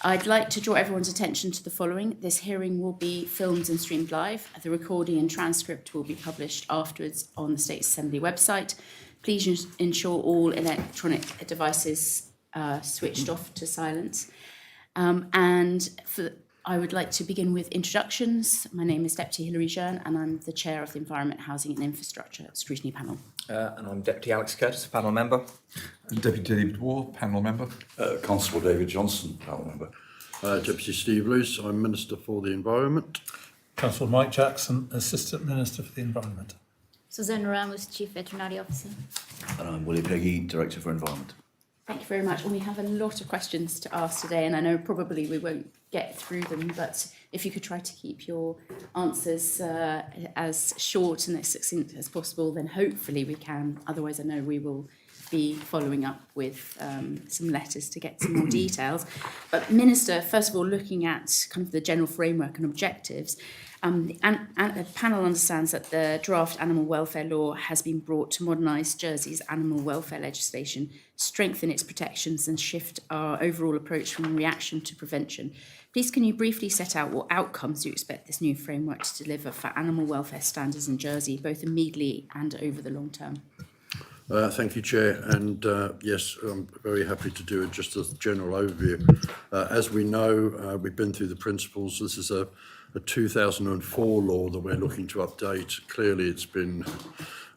I'd like to draw everyone's attention to the following. This hearing will be filmed and streamed live. The recording and transcript will be published afterwards on the State Assembly website. Please ensure all electronic devices are switched off to silence. I would like to begin with introductions. My name is Deputy Hilary Jearn and I'm the Chair of the Environment, Housing and Infrastructure Scrutiny Panel. And I'm Deputy Alex Curtis, panel member. And Deputy David Ward, panel member. Constable David Johnson, panel member. Deputy Steve Luce, I'm Minister for the Environment. Constable Mike Jackson, Assistant Minister for the Environment. Susanna Ramos, Chief Veterinary Officer. And I'm Willie Peggy, Director for Environment. Thank you very much. And we have a lot of questions to ask today, and I know probably we won't get through them, but if you could try to keep your answers as short and as succinct as possible, then hopefully we can. Otherwise, I know we will be following up with some letters to get some more details. But Minister, first of all, looking at kind of the general framework and objectives, the panel understands that the draft animal welfare law has been brought to modernise Jersey's animal welfare legislation, strengthen its protections and shift our overall approach from reaction to prevention. Please can you briefly set out what outcomes you expect this new framework to deliver for animal welfare standards in Jersey, both immediately and over the long term? Thank you, Chair. And yes, I'm very happy to do it just as a general overview. As we know, we've been through the principles. This is a 2004 law that we're looking to update. Clearly, it's been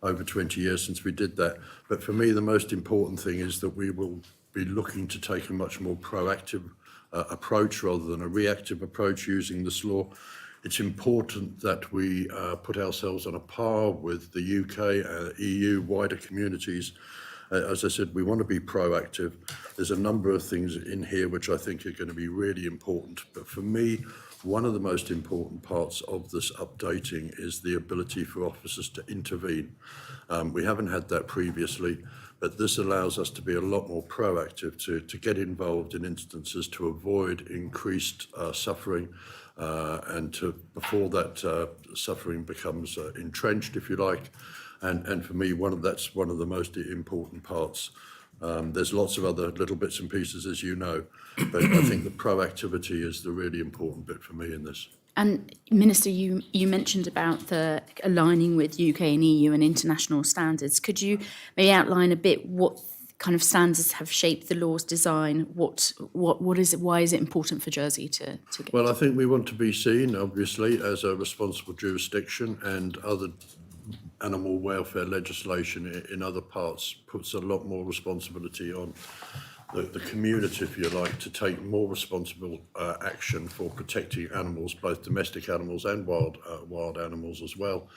over 20 years since we did that. But for me, the most important thing is that we will be looking to take a much more proactive approach rather than a reactive approach using this law. It's important that we put ourselves on a par with the UK, EU, wider communities. As I said, we want to be proactive. There's a number of things in here which I think are going to be really important. But for me, one of the most important parts of this updating is the ability for officers to intervene. We haven't had that previously, but this allows us to be a lot more proactive, to get involved in instances to avoid increased suffering and to before that suffering becomes entrenched, if you like. And for me, that's one of the most important parts. There's lots of other little bits and pieces, as you know, but I think the proactivity is the really important bit for me in this. And Minister, you mentioned about the aligning with UK and EU and international standards. Could you maybe outline a bit what kind of standards have shaped the law's design? What is it? Why is it important for Jersey to get? Well, I think we want to be seen, obviously, as a responsible jurisdiction, and other animal welfare legislation in other parts puts a lot more responsibility on the community, if you like, to take more responsible action for protecting animals, both domestic animals and wild animals as well.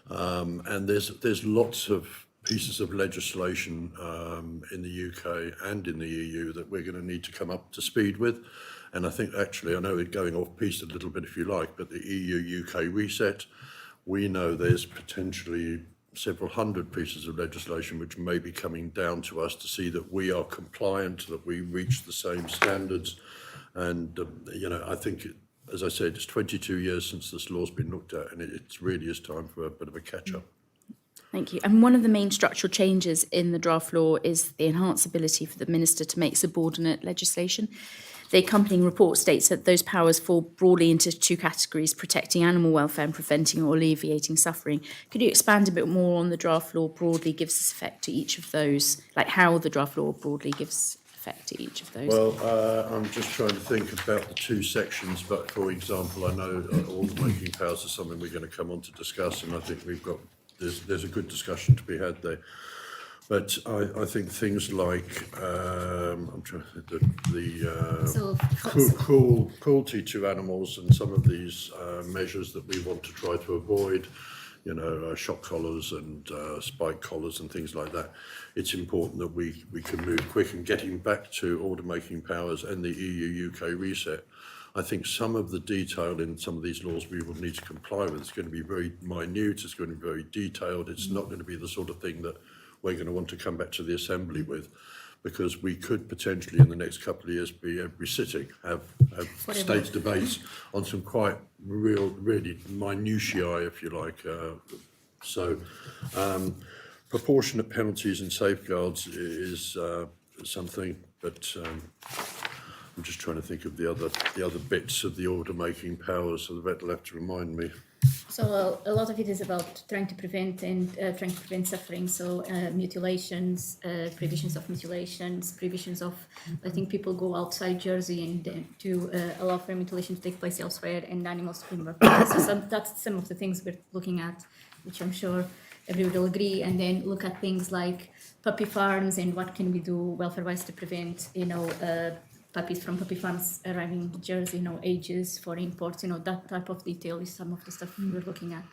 And there's lots of pieces of legislation in the UK and in the EU that we're going to need to come up to speed with. And I think actually, I know we're going off piece a little bit if you like, but the EU-UK reset, we know there's potentially several hundred pieces of legislation which may be coming down to us to see that we are compliant, that we reach the same standards. And, I think, as I said, it's 22 years since this law's been looked at, and it really is time for a bit of a catch-up. Thank you. And one of the main structural changes in the draft law is the enhanced ability for the Minister to make subordinate legislation. The accompanying report states that those powers fall broadly into two categories: protecting animal welfare and preventing or alleviating suffering. Could you expand a bit more on the draft law broadly gives effect to each of those, like how the draft law broadly gives effect to each of those? Well, I'm just trying to think about the two sections, but for example, I know all the making powers is something we're going to come on to discuss, and I think there's a good discussion to be had there. But I think things like I'm trying to think cruelty to animals and some of these measures that we want to try to avoid, shock collars and spike collars and things like that. It's important that we can move quick. And getting back to order making powers and the EU-UK reset, I think some of the detail in some of these laws we will need to comply with. It's going to be very minute. It's going to be very detailed. It's not going to be the sort of thing that we're going to want to come back to the Assembly with, because we could potentially in the next couple of years be every sitting have state debates on some quite really minutiae, if you like. Proportionate penalties and safeguards is something, but I'm just trying to think of the other bits of the order making powers, so the vet will have to remind me. So a lot of it is about trying to prevent suffering. So mutilations, prohibitions of mutilations, prohibitions of letting people go outside Jersey and to allow for mutilation to take place elsewhere and animals to be more. So that's some of the things we're looking at, which I'm sure everybody will agree. And then look at things like puppy farms and what can we do welfare-wise to prevent, puppies from puppy farms arriving in Jersey, ages for imports, that type of detail is some of the stuff we're looking at.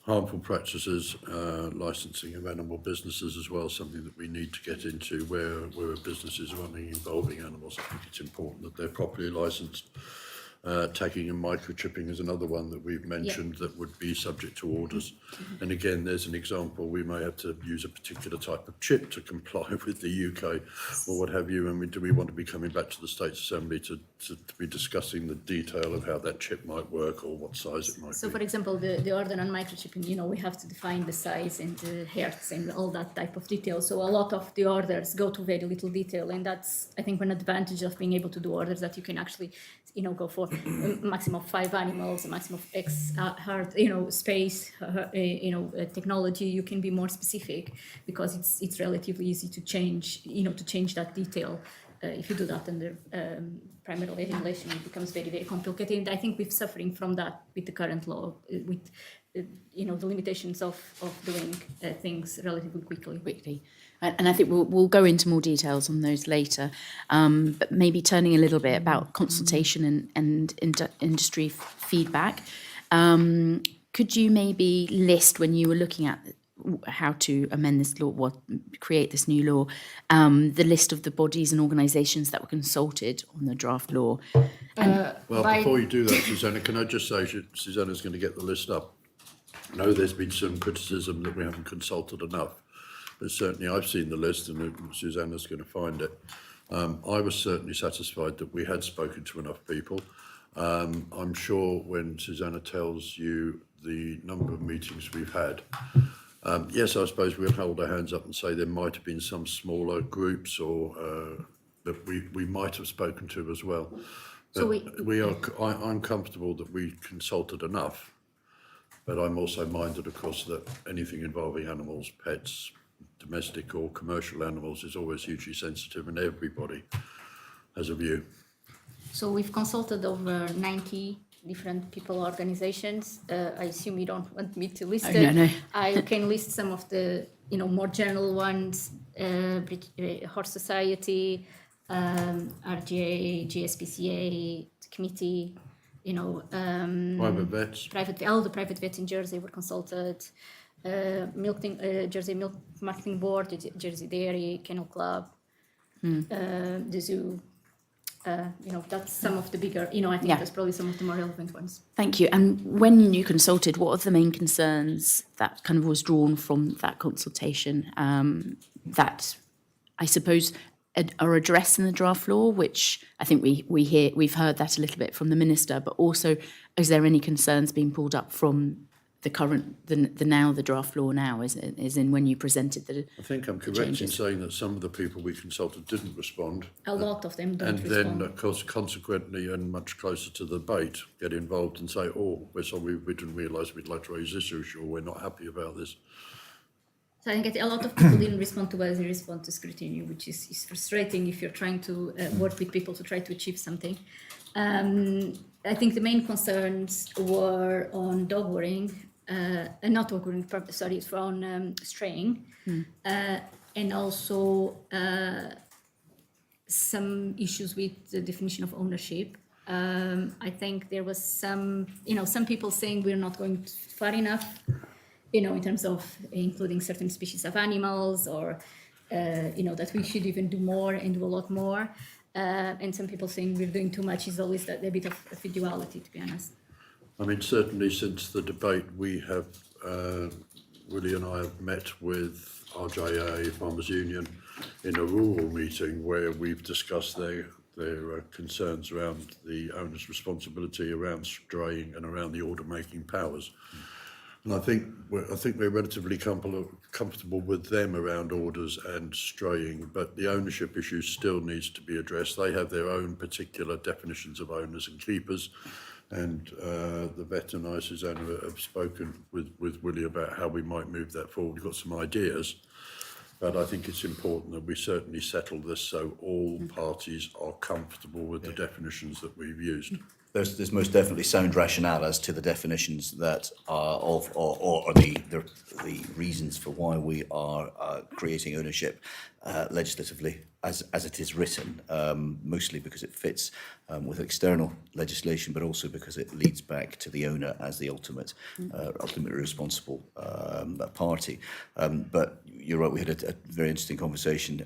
Harmful practices, licensing of animal businesses as well, something that we need to get into where a business is running involving animals. I think it's important that they're properly licensed. Tagging and microchipping is another one that we've mentioned that would be subject to orders. And again, there's an example, we may have to use a particular type of chip to comply with the UK or what have you, and do we want to be coming back to the States Assembly to be discussing the detail of how that chip might work or what size it might So, be. for example, the order on microchipping, we have to define the size and the hertz and all that type of detail. So a lot of the orders go to very little detail, and that's, I think, one advantage of being able to do orders, that you can actually, go for a maximum of 5 animals, a maximum of X heart, space, technology. You can be more specific because it's relatively easy to change, to change that detail. If you do that under primary regulation, it becomes very, very complicated. And I think we're suffering from that with the current law, with the limitations of doing things relatively quickly. And I think we'll go into more details on those later, but maybe turning a little bit about consultation and industry feedback. Could you maybe list, when you were looking at how to amend this law, create this new law, the list of the bodies and organisations that were consulted on the draft law? Before you do that, Susanna, can I just say, Susanna's going to get the list up. I know there's been some criticism that we haven't consulted enough, but certainly I've seen the list and Susanna's going to find it. I was certainly satisfied that we had spoken to enough people. I'm sure when Susanna tells you the number of meetings we've had, yes, I suppose we'll hold our hands up and say there might have been some smaller groups or that we might have spoken to as well. So I'm comfortable that we consulted enough, but I'm also minded, of course, that anything involving animals, pets, domestic or commercial animals is always hugely sensitive, and everybody has a view. So we've consulted over 90 different people, organizations. I assume you don't want me to list it. No. I can list some of the, more general ones, Horse Society, RGA, GSPCA, committee, Private vets. all the private vets in Jersey were consulted. Jersey Milk Marketing Board, Jersey Dairy, Kennel Club, the zoo. That's some of the bigger, I think that's probably some of the more relevant ones. Thank you. And when you consulted, what are the main concerns that kind of was drawn from that consultation that I suppose are addressed in the draft law, which I think we've heard that a little bit from the Minister, but also is there any concerns being pulled up from the current, the draft law now, is in when you presented the I think I'm correct in saying that some of the people we consulted didn't respond. A lot of them don't and respond. then, of course, consequently, and much closer to the debate, get involved and say, oh, we're sorry, we didn't realise we'd like to raise this issue, or we're not happy about this. So I think a lot of people didn't respond to us, they respond to scrutiny, which is frustrating if you're trying to work with people to try to achieve something. I think the main concerns were on dog worrying, not dog worrying, sorry, it's on straying, and also some issues with the definition of ownership. I think there was some people saying we're not going far enough, in terms of including certain species of animals, or, that we should even do more and do a lot more. And some people saying we're doing too much. Is always a bit of a duality, to be honest. I mean, certainly since the debate, we have, Willie and I have met with RJA, Farmers Union, in a rural meeting where we've discussed their concerns around the owner's responsibility around straying and around the order-making powers. And I think we're relatively comfortable with them around orders and straying, but the ownership issue still needs to be addressed. They have their own particular definitions of owners and keepers, and the vet and I, Susanna, have spoken with Willie about how we might move that forward. We've got some ideas, but I think it's important that we certainly settle this so all parties are comfortable with the definitions that we've used. There's most definitely sound rationale as to the definitions that are or the reasons for why we are creating ownership legislatively as it is written, mostly because it fits with external legislation, but also because it leads back to the owner as the ultimately responsible party. But you're right, we had a very interesting conversation,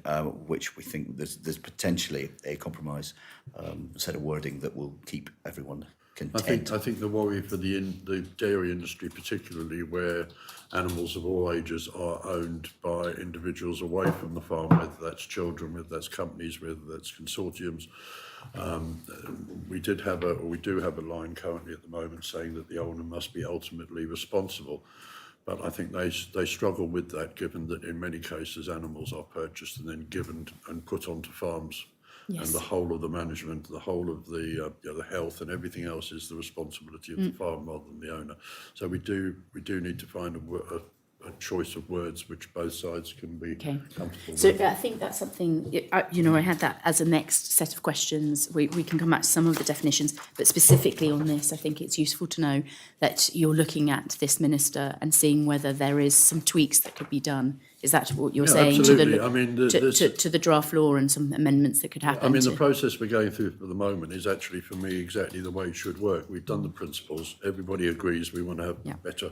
which we think there's potentially a compromise set of wording that will keep everyone content. I think the worry for the dairy industry, particularly where animals of all ages are owned by individuals away from the farm, whether that's children, whether that's companies, whether that's consortiums. We do have a line currently at the moment saying that the owner must be ultimately responsible. But I think they struggle with that, given that in many cases animals are purchased and then given and put onto farms. Yes. And the whole of the management, the whole of the health and everything else is the responsibility of the farm rather than the owner. So we do need to find a choice of words which both sides can be comfortable So with. I think that's something, I had that as a next set of questions. We can come back to some of the definitions, but specifically on this, I think it's useful to know that you're looking at this minister and seeing whether there is some tweaks that could be done. Is that what you're saying? Absolutely. To the draft law and some amendments that could happen? I mean, the process we're going through for the moment is actually, for me, exactly the way it should work. We've done the principles. Everybody agrees we want to have better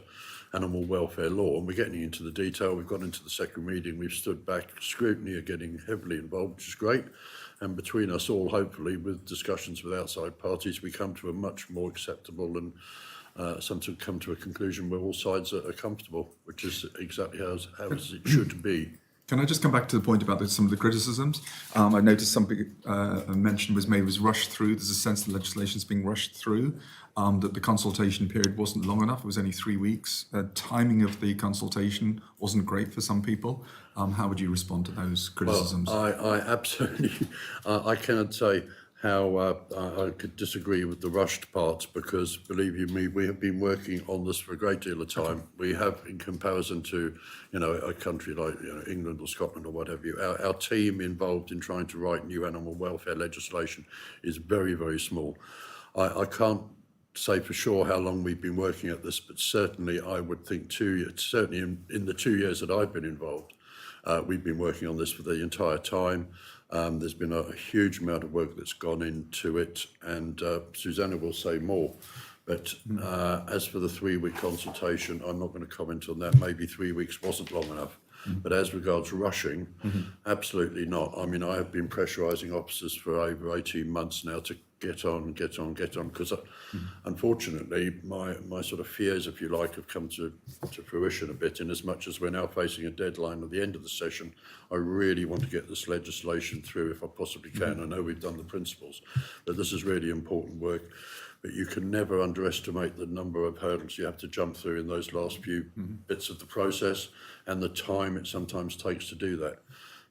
animal welfare law, and we're getting into the detail. We've gone into the second reading. We've stood back. Scrutiny are getting heavily involved, which is great. And between us all, hopefully, with discussions with outside parties, we come to a much more acceptable and come to a conclusion where all sides are comfortable, which is exactly as it should be. Can I just come back to the point about some of the criticisms? I noticed something a mention was made was rushed through. There's a sense the legislation's being rushed through, that the consultation period wasn't long enough. It was only 3 weeks. Timing of the consultation wasn't great for some people. How would you respond to those criticisms? Well, I absolutely, I cannot say how I could disagree with the rushed parts, because believe you me, we have been working on this for a great deal of time. We have, in comparison to, a country like England or Scotland or whatever, our team involved in trying to write new animal welfare legislation is very, very small. I can't say for sure how long we've been working at this, but certainly I would think certainly in the 2 years that I've been involved, we've been working on this for the entire time. There's been a huge amount of work that's gone into it, and Susanna will say more. But as for the 3-week consultation, I'm not going to comment on that. Maybe 3 weeks wasn't long enough. But as regards rushing, absolutely not. I mean, I have been pressurising officers for over 18 months now to get on, because unfortunately my sort of fears, if you like, have come to fruition a bit, in as much as we're now facing a deadline at the end of the session. I really want to get this legislation through if I possibly can. I know we've done the principles, but this is really important work. But you can never underestimate the number of hurdles you have to jump through in those last few bits of the process, and the time it sometimes takes to do that.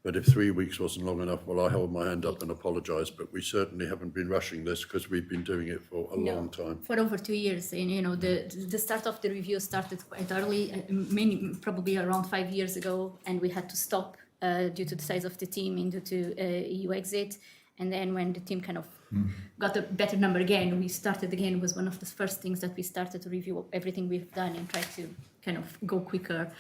But if 3 weeks wasn't long enough, well, I hold my hand up and apologise, but we certainly haven't been rushing this, because we've been doing it for a long time. For over 2 years, and the start of the review started quite early, probably around 5 years ago, and we had to stop due to the size of the team and due to EU exit. And then when the team kind of got a better number again, we started again. It was one of the first things that we started to review everything we've done and try to kind of go quicker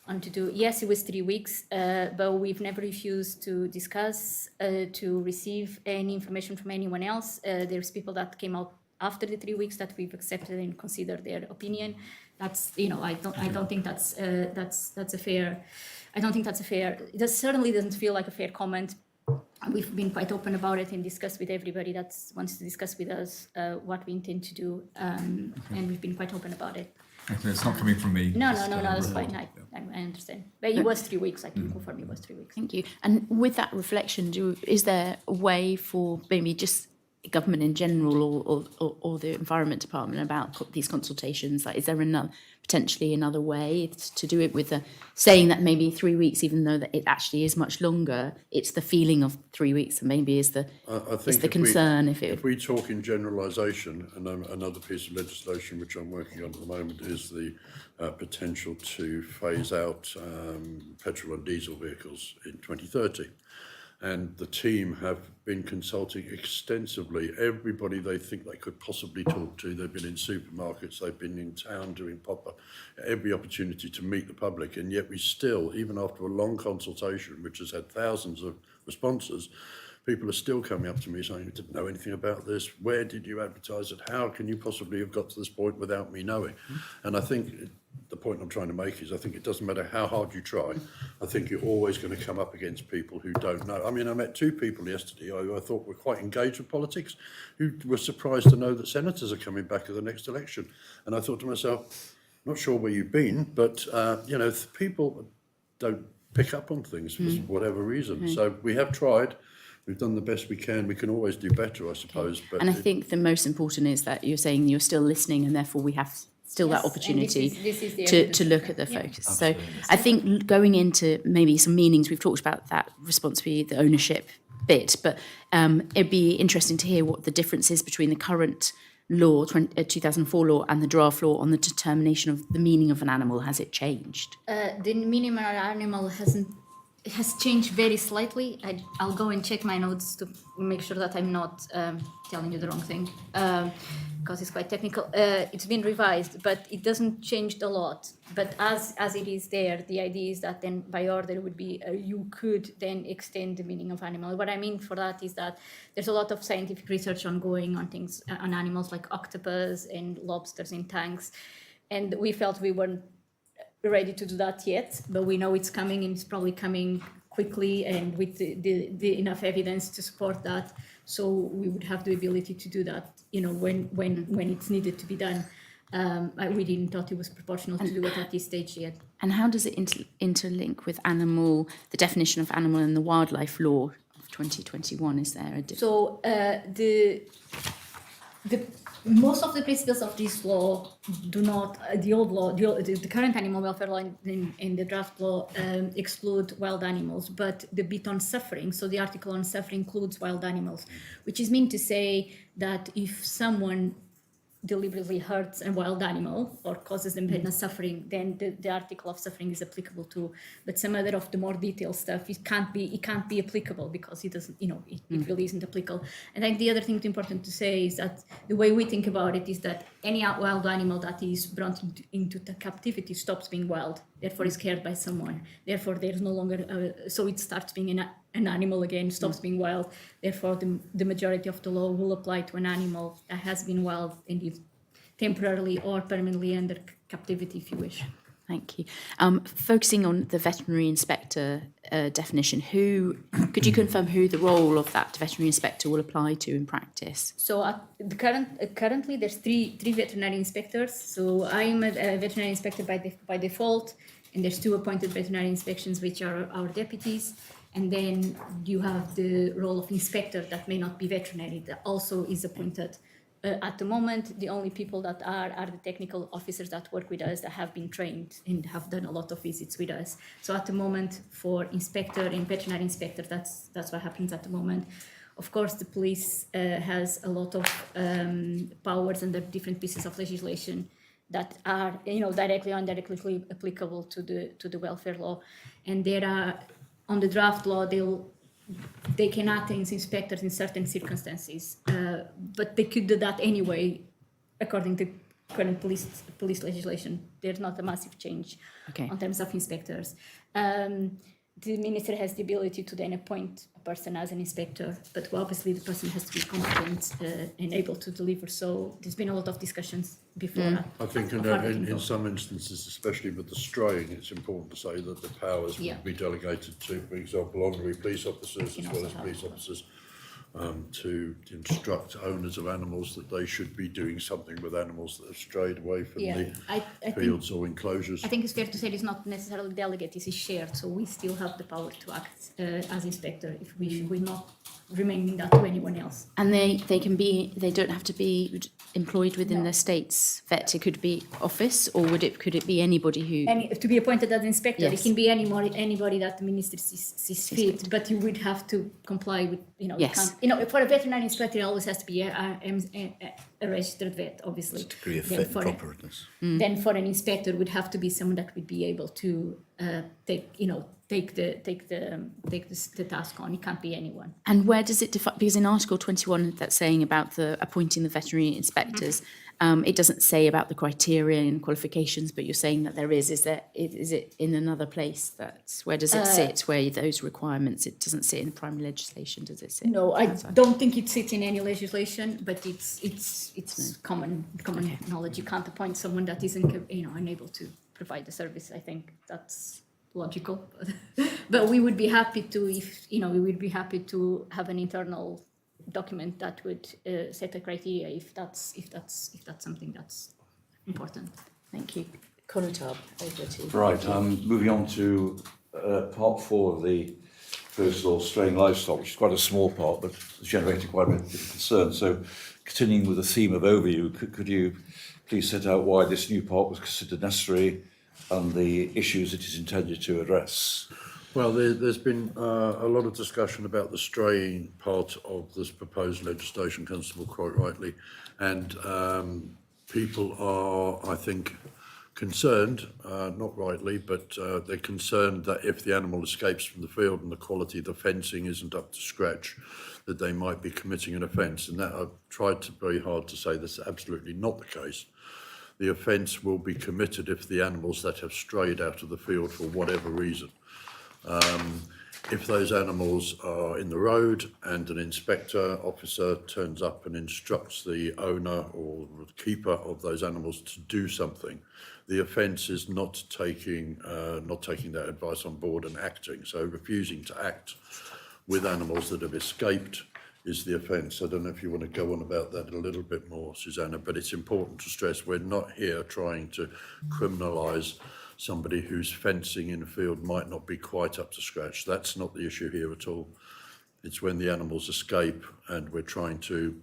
on to do. Yes, it was 3 weeks, but we've never refused to discuss, to receive any information from anyone else. There's people that came out after the 3 weeks that we've accepted and considered their opinion. That's, I don't think that's a fair. I don't think that's a fair. It certainly doesn't feel like a fair comment. We've been quite open about it and discussed with everybody that wants to discuss with us what we intend to do, and we've been quite open about it. Okay, it's not coming from me. No, that's fine. I understand. But it was 3 weeks. I can confirm it was 3 weeks. Thank you. And with that reflection, is there a way for maybe just government in general or the Environment Department about these consultations? Like, is there potentially another way to do it with saying that maybe 3 weeks, even though that it actually is much longer, it's the feeling of 3 weeks and maybe is the concern if we talk in generalisation, and another piece of legislation which I'm working on at the moment is the potential to phase out petrol and diesel vehicles in 2030. And the team have been consulting extensively everybody they think they could possibly talk to. They've been in supermarkets, they've been in town doing every opportunity to meet the public. And yet we still, even after a long consultation, which has had thousands of responses, people are still coming up to me saying, "You didn't know anything about this. Where did you advertise it? How can you possibly have got to this point without me knowing?" And I think the point I'm trying to make is I think it doesn't matter how hard you try. I think you're always going to come up against people who don't know. I mean, I met two people yesterday who I thought were quite engaged with politics, who were surprised to know that senators are coming back at the next election. And I thought to myself, not sure where you've been, but, people don't pick up on things for whatever reason. So we have tried. We've done the best we can. We can always do better, I suppose. But and I think the most important is that you're saying you're still listening, and therefore we have still that opportunity this is the to look at the focus. So I think going into maybe some meanings, we've talked about that responsibility, the ownership bit, but it'd be interesting to hear what the difference is between the current law, 2004 law, and the draft law on the determination of the meaning of an animal. Has it changed? The meaning of an animal has changed very slightly. I'll go and check my notes to make sure that I'm not telling you the wrong thing, because it's quite technical. It's been revised, but it doesn't change a lot. But as it is there, the idea is that then by order would be you could then extend the meaning of animal. What I mean for that is that there's a lot of scientific research ongoing on things, on animals like octopus and lobsters in tanks, and we felt we weren't ready to do that yet, but we know it's coming, and it's probably coming quickly and with the enough evidence to support that. So we would have the ability to do that, when it's needed to be done. We didn't thought it was proportional to do it at this stage yet. And how does it interlink with the definition of animal in the wildlife law of 2021? Is there a difference? So most of the principles of this law do not, the current animal welfare law in the draft law exclude wild animals, but the bit on suffering, so the article on suffering includes wild animals, which is meant to say that if someone deliberately hurts a wild animal or causes them pain and suffering, then the article of suffering is applicable too. But some other of the more detailed stuff, it can't be applicable because it doesn't, it really isn't applicable. And I think the other thing important to say is that the way we think about it is that any wild animal that is brought into captivity stops being wild, therefore is cared by someone. Therefore, there's no longer, so it starts being an animal again, stops being wild. Therefore, the majority of the law will apply to an animal that has been wild, indeed, temporarily or permanently under captivity, if you wish. Thank you. Focusing on the veterinary inspector definition, could you confirm who the role of that veterinary inspector will apply to in practice? So currently there's three veterinary inspectors. So I'm a veterinary inspector by default, and there's 2 appointed veterinary inspections, which are our deputies. And then you have the role of inspector that may not be veterinary, that also is appointed. At the moment, the only people that are the technical officers that work with us, that have been trained and have done a lot of visits with us. So at the moment, for inspector and veterinary inspector, that's what happens at the moment. Of course, the police has a lot of powers under different pieces of legislation that are, directly or indirectly applicable to the welfare law. And there are, on the draft law, they can act as inspectors in certain circumstances, but they could do that anyway, according to current police legislation. There's not a massive change in terms of inspectors. The minister has the ability to then appoint a person as an inspector, but obviously the person has to be competent and able to deliver. So there's been a lot of discussions before. I think in some instances, especially with the straying, it's important to say that the powers will be delegated to, for example, honorary police officers as well as police officers to instruct owners of animals that they should be doing something with animals that have strayed away from the I think fields or enclosures. I think it's fair to say it's not necessarily delegate, it's shared, so we still have the power to act as inspector if we will not remaining that to anyone else. And they don't have to be employed within the state's vet. It could be office, or could it be anybody who? To be appointed as inspector, Yes. it can be anybody that the minister sees fit, but you would have to comply with, you know, Yes. for a veterinary inspector, it always has to be a registered vet, obviously. Degree of Then fit and for properness. Then for an inspector would have to be someone that would be able to take the task on. It can't be anyone. And where does it define? Because in Article 21, that's saying about the appointing the veterinary inspectors, it doesn't say about the criteria and qualifications, but you're saying that there is. Is it in another place? Where does it sit? Where those requirements? It doesn't sit in the primary legislation, does it sit? No, I outside? don't think it sits in any legislation, but it's common knowledge. You can't appoint someone that isn't, unable to provide the service. I think that's logical. But we would be happy to have an internal document that would set a criteria if that's something that's important. Thank you. Conotab, over to you. Right, moving on to part 4 of the first law, straying livestock, which is quite a small part, but has generated quite a bit of concern. So, continuing with the theme of overview, could you please set out why this new part was considered necessary and the issues it is intended to address? Well, there's been a lot of discussion about the straying part of this proposed legislation, Constable, quite rightly, and people are, I think, concerned, not rightly, but they're concerned that if the animal escapes from the field and the quality of the fencing isn't up to scratch, that they might be committing an offence. And that I've tried very hard to say that's absolutely not the case. The offence will be committed if the animals that have strayed out of the field for whatever reason. If those animals are in the road and an inspector officer turns up and instructs the owner or the keeper of those animals to do something, the offence is not taking that advice on board and acting. So refusing to act with animals that have escaped is the offence. I don't know if you want to go on about that a little bit more, Susanna, but it's important to stress we're not here trying to criminalise somebody whose fencing in the field might not be quite up to scratch. That's not the issue here at all. It's when the animals escape and we're trying to,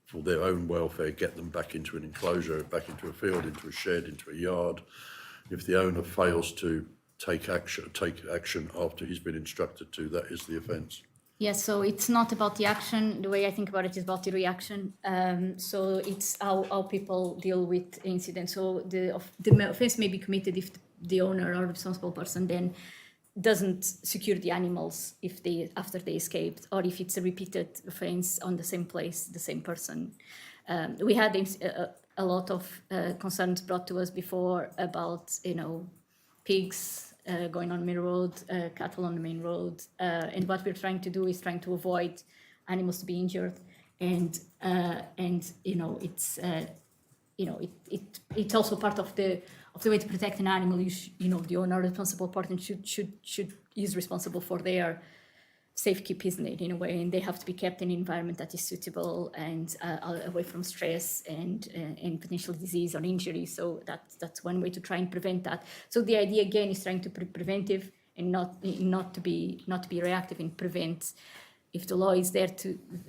for their own welfare, get them back into an enclosure, back into a field, into a shed, into a yard. If the owner fails to take action after he's been instructed to, that is the offence. Yes, so it's not about the action. The way I think about it is about the reaction. So it's how people deal with incidents. So the offence may be committed if the owner or responsible person then doesn't secure the animals after they escaped, or if it's a repeated offence on the same place, the same person. We had a lot of concerns brought to us before about pigs going on the main road, cattle on the main road, and what we're trying to do is trying to avoid animals to be injured, and it's also part of the way to protect an animal. The owner, responsible party should is responsible for their safekeep, isn't it, in a way, and they have to be kept in an environment that is suitable and away from stress and potential disease or injury. So that's one way to try and prevent that. So the idea again is trying to be preventive and not to be reactive, and prevent. If the law is there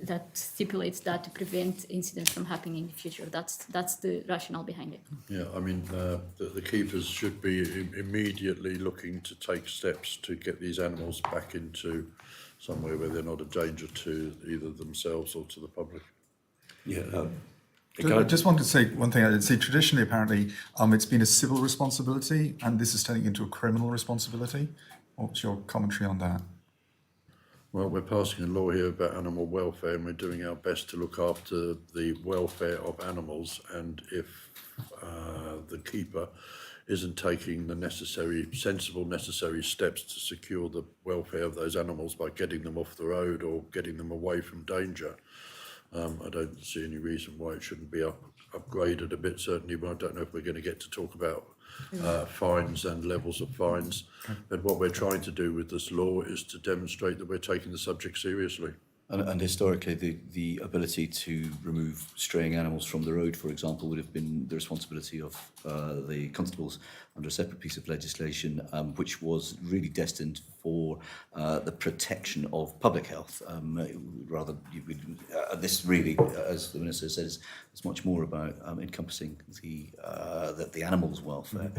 that stipulates that, to prevent incidents from happening in the future, that's the rationale behind it. Yeah, I mean, the keepers should be immediately looking to take steps to get these animals back into somewhere where they're not a danger to either themselves or to the public. Yeah. I just wanted to say one thing. I'd say traditionally, apparently, it's been a civil responsibility, and this is turning into a criminal responsibility. What's your commentary on that? Well, we're passing a law here about animal welfare, and we're doing our best to look after the welfare of animals. And if the keeper isn't taking the sensible steps to secure the welfare of those animals by getting them off the road or getting them away from danger, I don't see any reason why it shouldn't be upgraded a bit, certainly. But I don't know if we're going to get to talk about fines and levels of fines. But what we're trying to do with this law is to demonstrate that we're taking the subject seriously. And historically, the ability to remove straying animals from the road, for example, would have been the responsibility of the constables under a separate piece of legislation, which was really destined for the protection of public health. This really, as the Minister says, is much more about encompassing the animals' welfare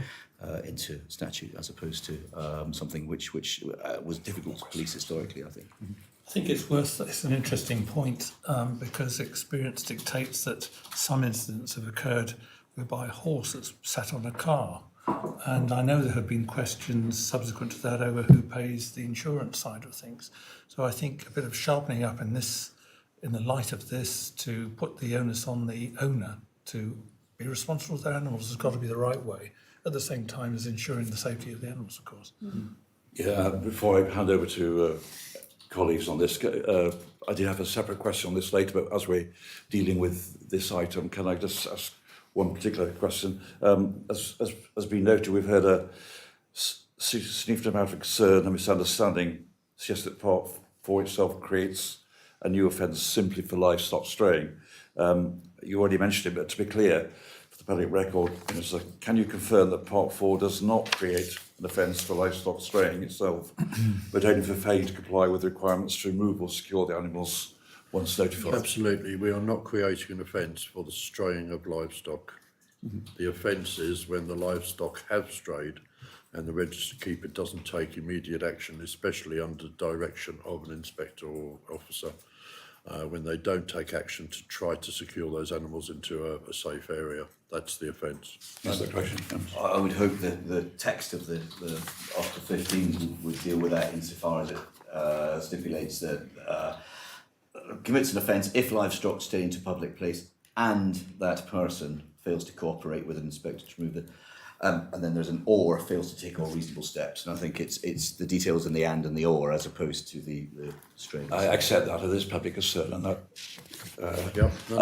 into statute, as opposed to something which was difficult to police historically, I think. I think it's an interesting point because experience dictates that some incidents have occurred whereby a horse has sat on a car. And I know there have been questions subsequent to that over who pays the insurance side of things. So I think a bit of sharpening up in the light of this, to put the onus on the owner to be responsible for their animals has got to be the right way, at the same time as ensuring the safety of the animals, of course. Yeah, before I hand over to colleagues on this, I did have a separate question on this later, but as we're dealing with this item, can I just ask one particular question? As been noted, we've heard a significant amount of concern and misunderstanding suggests that Part 4 itself creates a new offence simply for livestock straying. You already mentioned it, but to be clear, for the public record, Minister, can you confirm that Part 4 does not create an offence for livestock straying itself, but only for failing to comply with the requirements to remove or secure the animals once notified? Absolutely, we are not creating an offence for the straying of livestock. The offence is when the livestock have strayed and the registered keeper doesn't take immediate action, especially under direction of an inspector or officer, when they don't take action to try to secure those animals into a safe area. That's the offence. That's the question. I would hope that the text of the Article 15 would deal with that insofar as it stipulates that commits an offence if livestock stray into public place and that person fails to cooperate with an inspector to remove it. And then there's an or fails to take all reasonable steps. And I think it's the details in the and the or as opposed to the strings. I accept that it is public concern and that I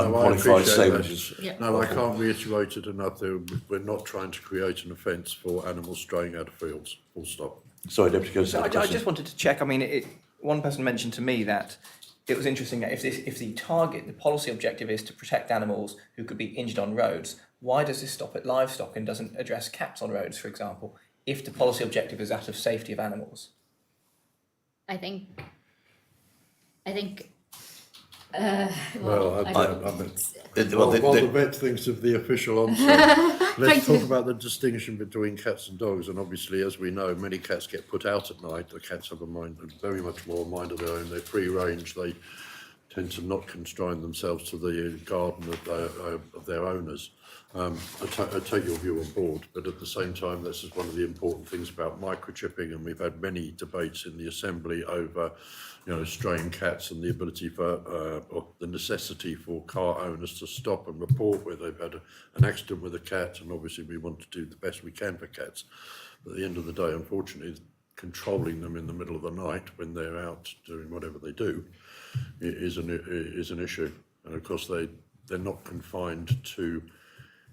unqualified appreciate statement that. is... Yeah. No, I can't reiterate it enough. We're not trying to create an offence for animals straying out of fields, full stop. Sorry, Deputy So Councillor. I just wanted to check. I mean, one person mentioned to me that it was interesting that if the target, the policy objective is to protect animals who could be injured on roads, why does this stop at livestock and doesn't address cats on roads, for example, if the policy objective is that of safety of animals? I think. Well, Well, while the vet thinks of the official answer, let's talk about the distinction between cats and dogs. And obviously, as we know, many cats get put out at night. The cats have a mind, very much more a mind of their own. They're free range. They tend to not constrain themselves to the garden of their owners. I take your view on board, but at the same time, this is one of the important things about microchipping, and we've had many debates in the Assembly over, straying cats and the ability for, or the necessity for car owners to stop and report where they've had an accident with a cat, and obviously we want to do the best we can for cats. But at the end of the day, unfortunately, controlling them in the middle of the night when they're out doing whatever they do is an issue. And of course, they're not confined to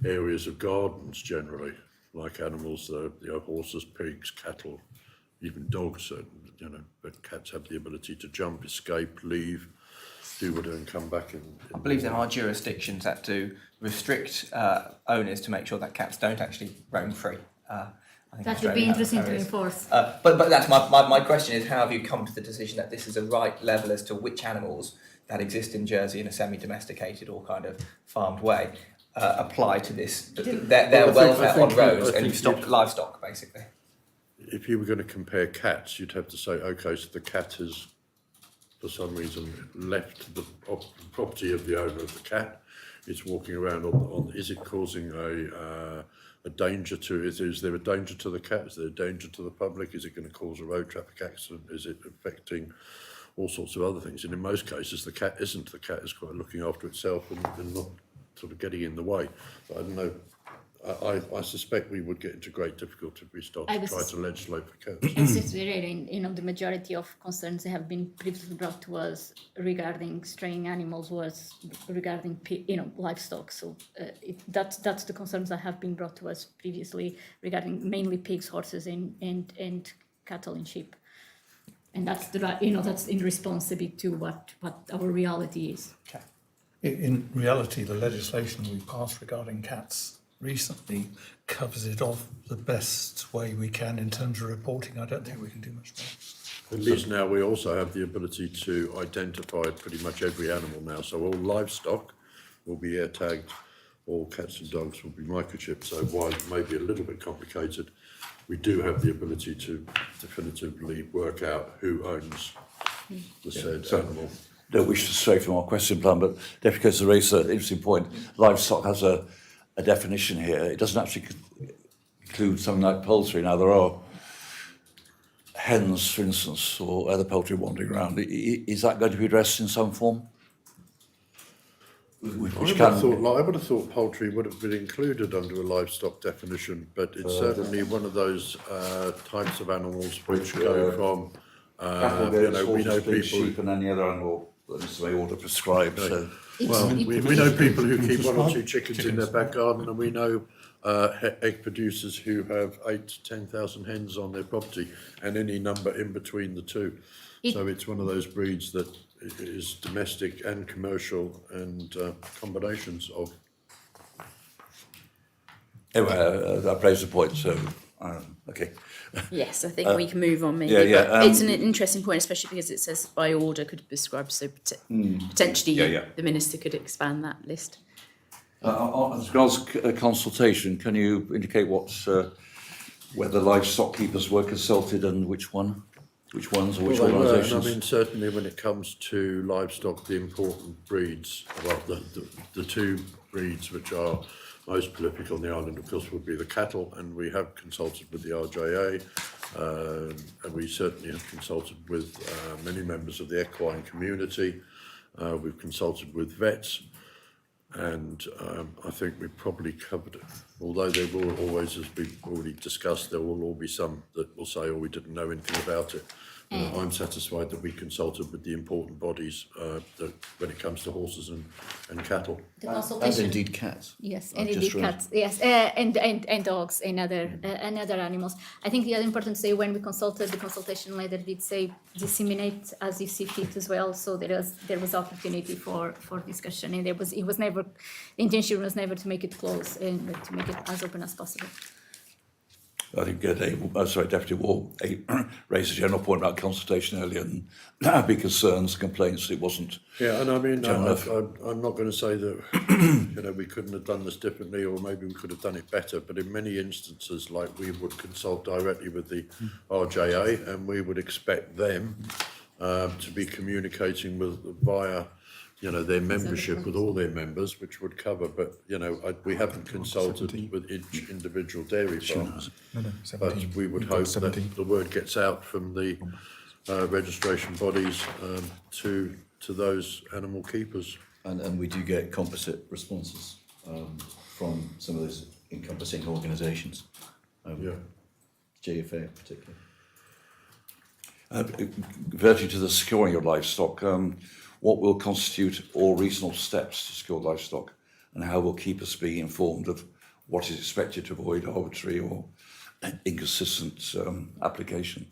areas of gardens generally, like animals, horses, pigs, cattle, even dogs. But cats have the ability to jump, escape, leave, do whatever, and come back. I believe there are jurisdictions that do restrict owners to make sure that cats don't actually roam free. I think That would Australia be interesting to areas. enforce. But that's my question is, how have you come to the decision that this is a right level as to which animals that exist in Jersey in a semi-domesticated or kind of farmed way apply to this, their welfare on roads and stop livestock, basically? If you were going to compare cats, you'd have to say, okay, so the cat has, for some reason, left the property of the owner of the cat. It's walking around on is it causing a danger to, is there a danger to the cat? Is there a danger to the public? Is it going to cause a road traffic accident? Is it affecting all sorts of other things? And in most cases, the cat isn't. The cat is quite looking after itself and not sort of getting in the way. But I don't know. I suspect we would get into great difficulty if we start to try to legislate for cats. And since we're in, the majority of concerns that have been previously brought to us regarding straying animals was regarding, livestock. So that's the concerns that have been brought to us previously regarding mainly pigs, horses, and cattle and sheep. And that's that's in response a bit to what our reality is. Okay. In reality, the legislation we passed regarding cats recently covers it off the best way we can in terms of reporting. I don't think we can do much more. At least now we also have the ability to identify pretty much every animal now. So all livestock will be air tagged, all cats and dogs will be microchipped. So while it may be a little bit complicated, we do have the ability to definitively work out who owns the said animal. Don't wish to stray from our question plan, but Deputy Councillor raised an interesting point. Livestock has a definition here. It doesn't actually include something like poultry. Now, there are hens, for instance, or other poultry wandering around. Is that going to be addressed in some form? Which I would have thought poultry would have been included under a livestock definition, but it's certainly one of those types of animals which go from, cattle, we goats, know horses, pigs, people. sheep, and any other animal that is the way order prescribed. So, Well, we know people who keep 1 or 2 chickens in their back garden, and we know egg producers who have 8,000 to 10,000 hens on their property, and any number in between the two. So it's one of those breeds that is domestic and commercial, and combinations of. anyway, I praise the point. So, okay. Yes, I think we can move on maybe. yeah, But it's an interesting point, especially because it says by order could be prescribed, so potentially the minister could expand that list. As regards consultation, can you indicate whether livestock keepers were consulted and which ones or which Well, they were, and organisations? I mean, certainly when it comes to livestock, the important breeds, well, the 2 breeds which are most prolific on the island, of course, would be the cattle, and we have consulted with the RJA, and we certainly have consulted with many members of the equine community. We've consulted with vets, and I think we've probably covered it. Although there will always, as we've already discussed, there will all be some that will say, oh, we didn't know anything about it. I'm satisfied that we consulted with the important bodies when it comes to horses and cattle. The And consultation. indeed cats. Yes, I've and just indeed read. cats. Yes, and dogs and other animals. I think the other important to say when we consulted, the consultation letter did say disseminate as you see fit as well. So there was opportunity for discussion, and it was never, the intention was never to make it close and to make it as open as possible. I think Deputy Wall raised a general point about consultation earlier, and there have been concerns, complaints that it wasn't. Yeah, and I mean, Fair enough. I'm not going to say that we couldn't have done this differently, or maybe we could have done it better. But in many instances, like we would consult directly with the RJA, and we would expect them to be communicating with via, their membership with all their members, which would cover. But we haven't consulted with each individual dairy farm. No, But 17. we would We've got hope 17. that the word gets out from the registration bodies to those animal keepers. And we do get composite responses from some of those encompassing organisations, Yeah. JFA particularly. Reverting to the securing of livestock, what will constitute all reasonable steps to secure livestock, and how will keepers be informed of what is expected to avoid arbitrary or inconsistent application?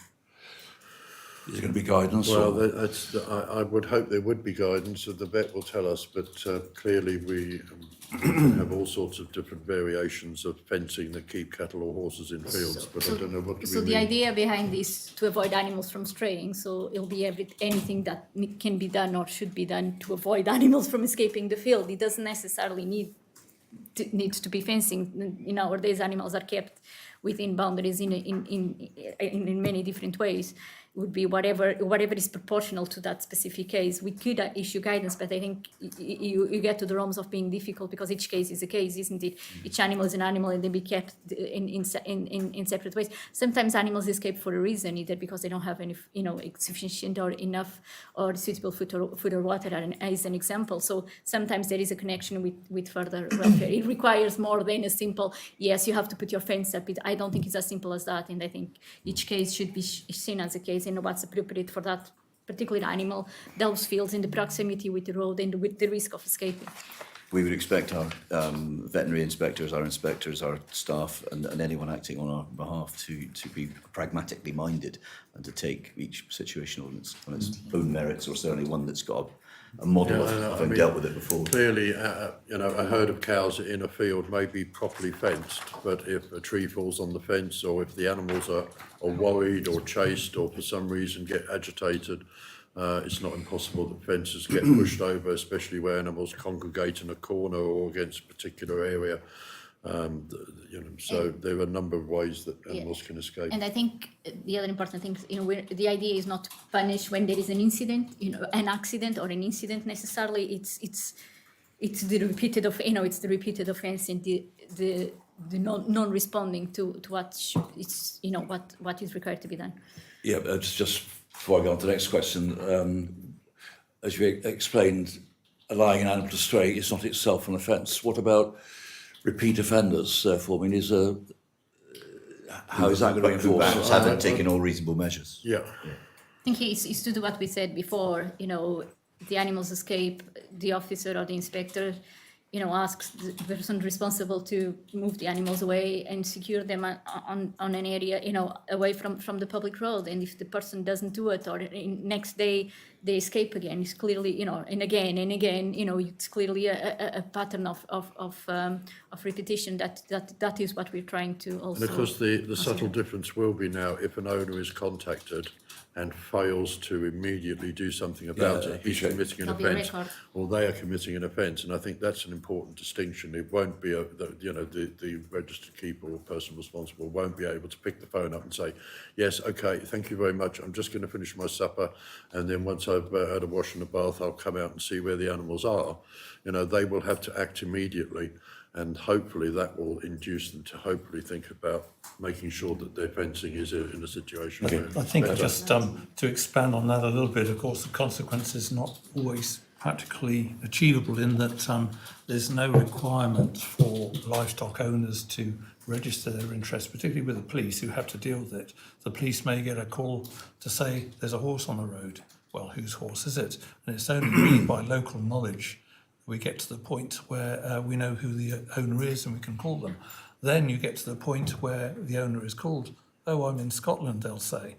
Is there going to be guidance? Well, or? I would hope there would be guidance, and the vet will tell us, but clearly we have all sorts of different variations of fencing that keep cattle or horses in fields, but I don't know what do we So mean. the idea behind this to avoid animals from straying. So it'll be anything that can be done or should be done to avoid animals from escaping the field. It doesn't necessarily need to be fencing. Nowadays, animals are kept within boundaries in many different ways. It would be whatever is proportional to that specific case. We could issue guidance, but I think you get to the realms of being difficult because each case is a case, isn't it? Each animal is an animal, and they be kept in separate ways. Sometimes animals escape for a reason, either because they don't have any, sufficient or enough or suitable food or water, as an example. So sometimes there is a connection with further welfare. It requires more than a simple, yes, you have to put your fence up. I don't think it's as simple as that, and I think each case should be seen as a case and what's appropriate for that particular animal, those fields in the proximity with the road and with the risk of escaping. We would expect our veterinary inspectors, our staff, and anyone acting on our behalf to be pragmatically minded and to take each situation on its own merits, or certainly one that's got a model of having dealt with it before. Clearly, a herd of cows in a field may be properly fenced, but if a tree falls on the fence, or if the animals are worried or chased, or for some reason get agitated, it's not impossible that fences get pushed over, especially where animals congregate in a corner or against a particular area. So there are a number of ways that animals can escape. And I think the other important thing, the idea is not to punish when there is an incident, an accident or an incident necessarily. It's the repeated it's the repeated offence and the non-responding to what it's what is required to be done. Yeah, just before I go on to the next question, as you explained, allowing an animal to stray is not itself an offence. What about repeat offenders? Therefore, I mean, how is that going to be enforced? Haven't taken all reasonable measures. Yeah. I think it's to do what we said before, the animals escape, the officer or the inspector, asks the person responsible to move the animals away and secure them on an area, away from the public road. And if the person doesn't do it, or next day they escape again, it's clearly, and again, it's clearly a pattern of repetition that is what we're trying to also. And of course, the subtle difference will be now, if an owner is contacted and fails to immediately do something about it, he's committing an There'll be a offence, record. or they are committing an offence. And I think that's an important distinction. It won't be, the registered keeper or person responsible won't be able to pick the phone up and say, yes, okay, thank you very much, I'm just going to finish my supper, and then once I've had a wash and a bath, I'll come out and see where the animals are. They will have to act immediately. And hopefully that will induce them to hopefully think about making sure that their fencing is in a situation where I think just to expand on that a little bit, of course, the consequence is not always practically achievable in that there's no requirement for livestock owners to register their interest, particularly with the police who have to deal with it. The police may get a call to say there's a horse on the road. Well, whose horse is it? And it's only really by local knowledge we get to the point where we know who the owner is and we can call them. Then you get to the point where the owner is called. Oh, I'm in Scotland, they'll say.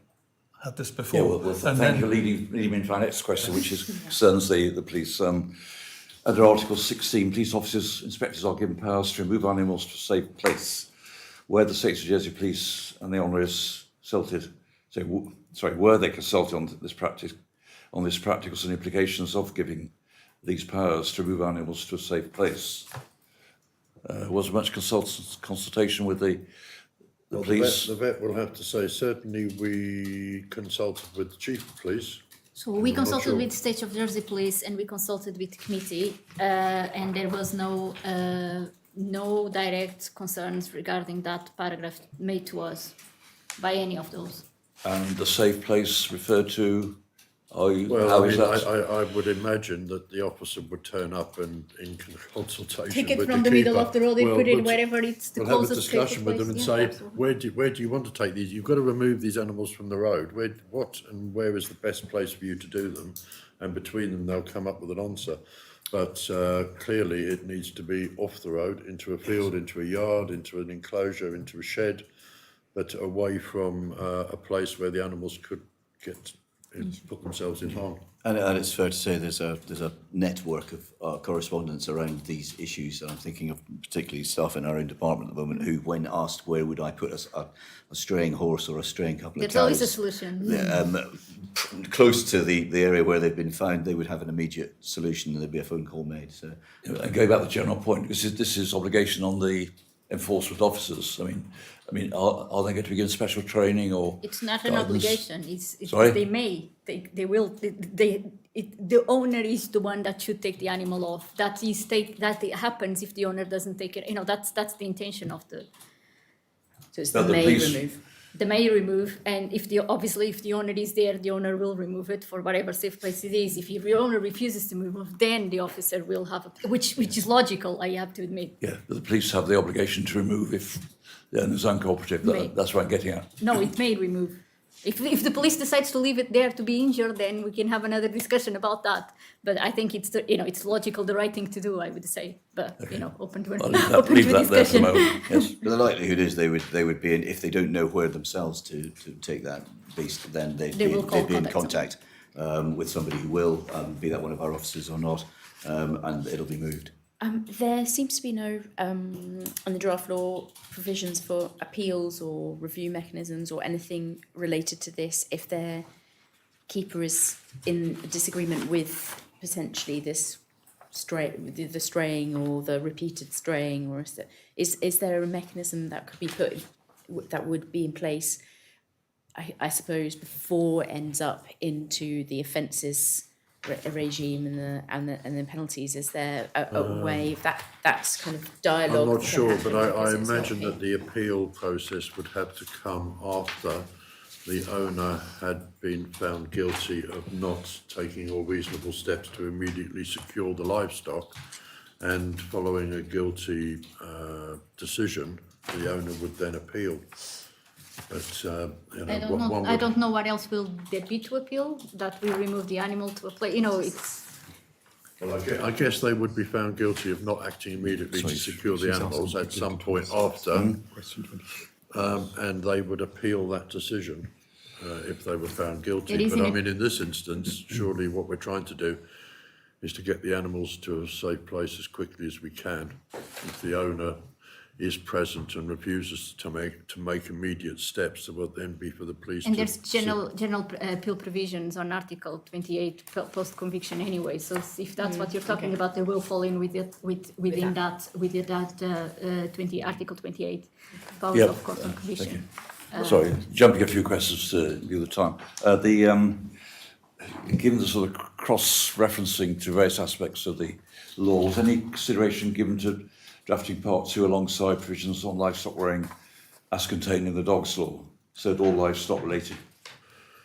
Had this before. Yeah, well, thank you for leading me into our next question, which concerns the police. Under Article 16, police officers, inspectors are given powers to remove animals to a safe place where the State of Jersey Police and the owner is consulted. Were they consulted on this practice, and implications of giving these powers to move animals to a safe place? Was there much consultation with the police? The vet will have to say, certainly we consulted with the Chief of Police. So we consulted with State of Jersey Police and we consulted with committee, and there was no direct concerns regarding that paragraph made to us by any of those. And the safe place referred to, Well, how I is mean, that? I would imagine that the officer would turn up and in consultation Take it with from the the middle keeper, of the road and we'll- put it we'll- wherever it's the We'll have a closest discussion with them and say, absolutely. where do you want to take these? You've got to remove these animals from the road. Where is the best place for you to do them? And between them, they'll come up with an answer. But clearly, it needs to be off the road, into a field, into a yard, into an enclosure, into a shed, but away from a place where the animals could put themselves in harm. And it's fair to say there's a network of correspondence around these issues. And I'm thinking of particularly staff in our own department at the moment who, when asked where would I put a straying horse or a straying couple of There's cows, always a solution. close to the area where they've been found, they would have an immediate solution and there'd be a phone call made. So And going back to the general point, this is obligation on the enforcement officers. I mean, are they going to be given special training or? It's not an guidance? obligation. Sorry? They will. The owner is the one that should take the animal off. That happens if the owner doesn't take it. That's the intention of the. So it's But the the may police- remove. The may remove, and if the owner is there, the owner will remove it for whatever safe place it is. If the owner refuses to remove, then the officer will have which is logical. I have to admit. Yeah, but the police have the obligation to remove if the owner's uncooperative. May. That's what I'm getting at. No, it may remove. If the police decides to leave it there to be injured, then we can have another discussion about that. But I think it's it's logical, the right thing to do, I would say. But open to I'll leave that, open to a there for the discussion. moment. Yes. But the likelihood is they would be in, if they don't know where themselves to take that beast, then they'd They be, will call they'd be in contact contact with somebody who will, be that one of our officers or not, and it'll be moved. There seems to be no, on the draft law, provisions for appeals or review mechanisms or anything related to this if their keeper is in disagreement with potentially this the straying or the repeated straying, or is there a mechanism that could be that would be in place, I suppose, before it ends up into the offences regime and the penalties? Is there a way that's kind of dialogue? I'm not that can sure, happen but I because it's not imagine here? that the appeal process would have to come after the owner had been found guilty of not taking all reasonable steps to immediately secure the livestock, and following a guilty decision, the owner would then appeal. But I don't know what else will there be to appeal, that we remove the animal to a place, it's. Well, I guess they would be found guilty of not acting immediately to secure the animals at some point after, and they would appeal that decision if they were found guilty. It is But I in mean, in this instance, surely what we're trying to do is to get the animals to a safe place as quickly as we can. If the owner is present and refuses to make immediate steps, it will then be for the police. And to there's general appeal provisions on Article 28 post conviction anyway. So if that's what you're talking about, they will fall in within that Article 28 powers Yep. of court and conviction. Sorry, jumping a few questions to the other time. Given the sort of cross-referencing to various aspects of the law, was any consideration given to drafting Part 2 alongside provisions on livestock worrying as contained in the dogs law, so that all livestock-related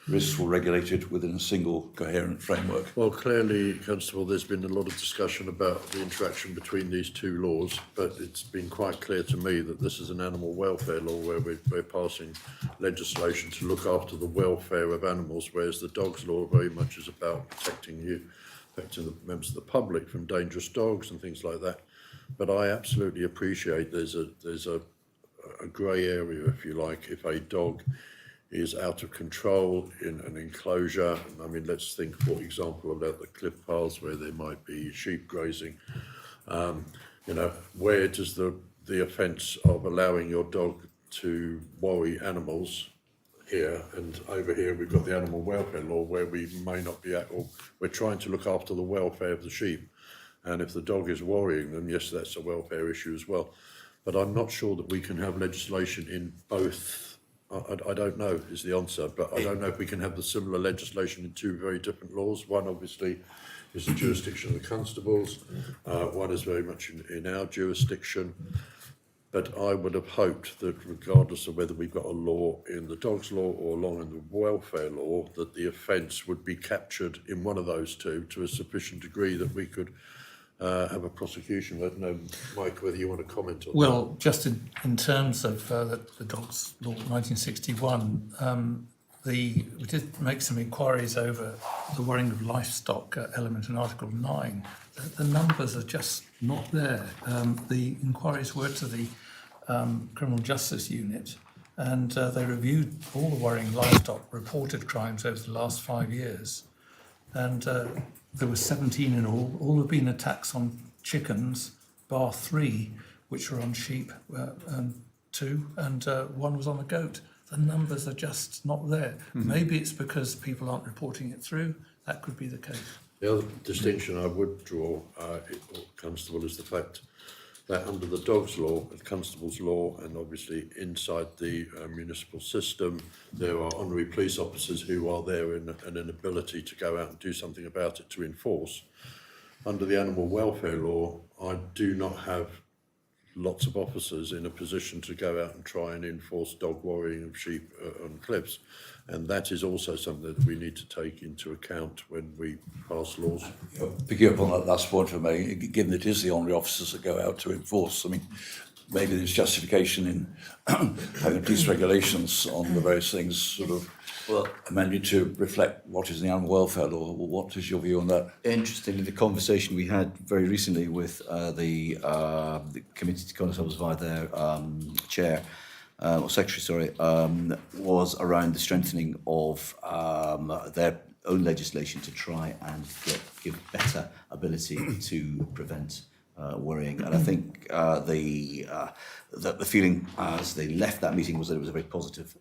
risks were regulated within a single coherent framework? Well, clearly, Constable, there's been a lot of discussion about the interaction between these two laws, but it's been quite clear to me that this is an animal welfare law where we're passing legislation to look after the welfare of animals, whereas the dogs law very much is about protecting the members of the public from dangerous dogs and things like that. But I absolutely appreciate there's a grey area, if you like, if a dog is out of control in an enclosure. I mean, let's think, for example, about the cliff paths where there might be sheep grazing. Where does the offence of allowing your dog to worry animals here, and over here we've got the animal welfare law where we may not be or we're trying to look after the welfare of the sheep. And if the dog is worrying them, yes, that's a welfare issue as well. But I'm not sure that we can have legislation in both. I don't know is the answer, but I don't know if we can have the similar legislation in two very different laws. One obviously is the jurisdiction of the constables. One is very much in our jurisdiction. But I would have hoped that regardless of whether we've got a law in the dogs law or a law in the welfare law, that the offence would be captured in one of those two to a sufficient degree that we could have a prosecution. I don't know, Mike, whether you want to comment on that. Well, just in terms of the Dogs Law 1961, we did make some inquiries over the worrying of livestock element in Article 9. The numbers are just not there. The inquiries were to the Criminal Justice Unit, and they reviewed all the worrying livestock reported crimes over the last 5 years. And there were 17 in all. All have been attacks on chickens, bar 3, which were on sheep, 2, and 1 was on a goat. The numbers are just not there. Maybe it's because people aren't reporting it through. That could be the case. The other distinction I would draw, Constable, is the fact that under the dogs law, the constable's law, and obviously inside the municipal system, there are honorary police officers who are there in an ability to go out and do something about it to enforce. Under the animal welfare law, I do not have lots of officers in a position to go out and try and enforce dog worrying of sheep on cliffs. And that is also something that we need to take into account when we pass laws. Picking up on that last point for me, given it is the honorary officers that go out to enforce, I mean, maybe there's justification in having police regulations on the various things sort of amended to reflect what is the animal welfare law. What is your view on that? Interestingly, the conversation we had very recently with the committee constables via their chair, or secretary, was around the strengthening of their own legislation to try and give better ability to prevent worrying. And I think the feeling as they left that meeting was that it was a very positive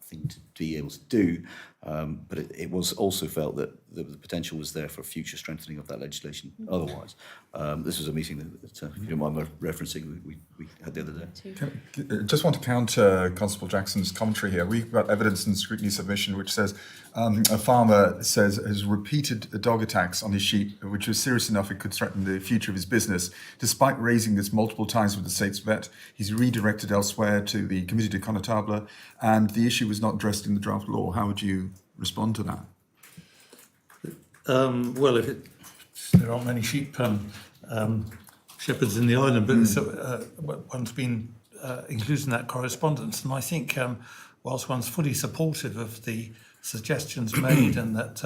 thing to be able to do, but it was also felt that the potential was there for future strengthening of that legislation. Otherwise, this was a meeting that if you don't mind my referencing, we had the other day. Just want to counter Constable Jackson's commentary here. We've got evidence in scrutiny submission which says a farmer has repeated dog attacks on his sheep, which was serious enough it could threaten the future of his business. Despite raising this multiple times with the state's vet, he's redirected elsewhere to the Comité de Connétable, and the issue was not addressed in the draft law. How would you respond to that? Well, there aren't many sheep shepherds in the island, but one's been included in that correspondence, and I think whilst one's fully supportive of the suggestions made and that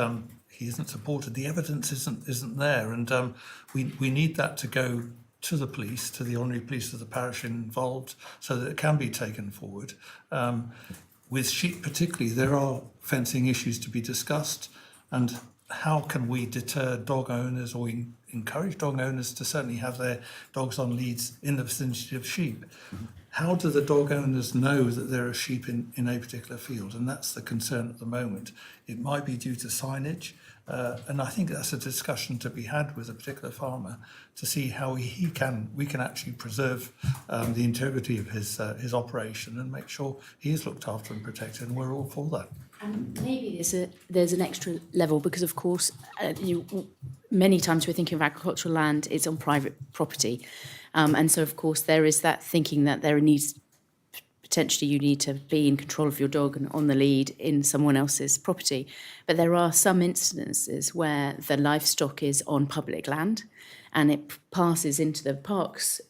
he isn't supported, the evidence isn't there, and we need that to go to the police, to the honorary police of the parish involved, so that it can be taken forward. With sheep particularly, there are fencing issues to be discussed, and how can we deter dog owners or encourage dog owners to certainly have their dogs on leads in the vicinity of sheep? How do the dog owners know that there are sheep in a particular field? And that's the concern at the moment. It might be due to signage, and I think that's a discussion to be had with a particular farmer to see how we can actually preserve the integrity of his operation and make sure he is looked after and protected, and we're all for that. And maybe there's an extra level because, of course, many times we're thinking of agricultural land, it's on private property. And so, of course, there is that thinking that there needs, potentially you need to be in control of your dog and on the lead in someone else's property. But there are some instances where the livestock is on public land and it passes into the parks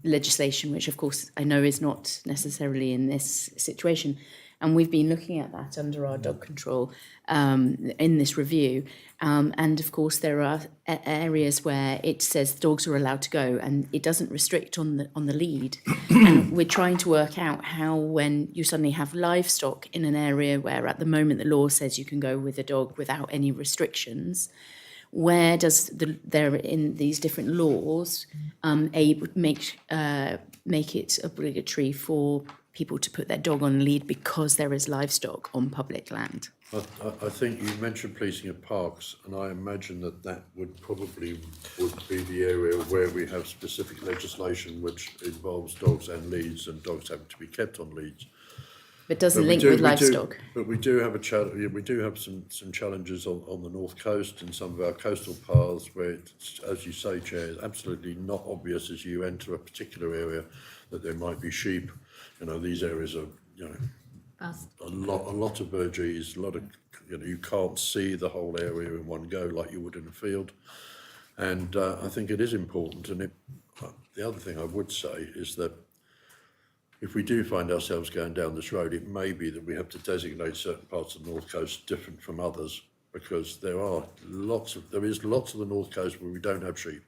legislation, which, of course, I know is not necessarily in this situation. And we've been looking at that under our dog control in this review. And of course, there are areas where it says dogs are allowed to go and it doesn't restrict on the lead. And we're trying to work out how, when you suddenly have livestock in an area where at the moment the law says you can go with a dog without any restrictions, where does there in these different laws make it obligatory for people to put their dog on lead because there is livestock on public land? I think you mentioned policing of parks, and I imagine that would be the area where we have specific legislation which involves dogs and leads, and dogs having to be kept on leads. But doesn't link with livestock. But we do have we do have some challenges on the north coast and some of our coastal paths where, as you say, Chair, it's absolutely not obvious as you enter a particular area that there might be sheep. You know, these areas are, a lot of burgees, a lot of, you can't see the whole area in one go like you would in a field. And I think it is important. And the other thing I would say is that if we do find ourselves going down this road, it may be that we have to designate certain parts of the North Coast different from others, because there is lots of the North Coast where we don't have sheep.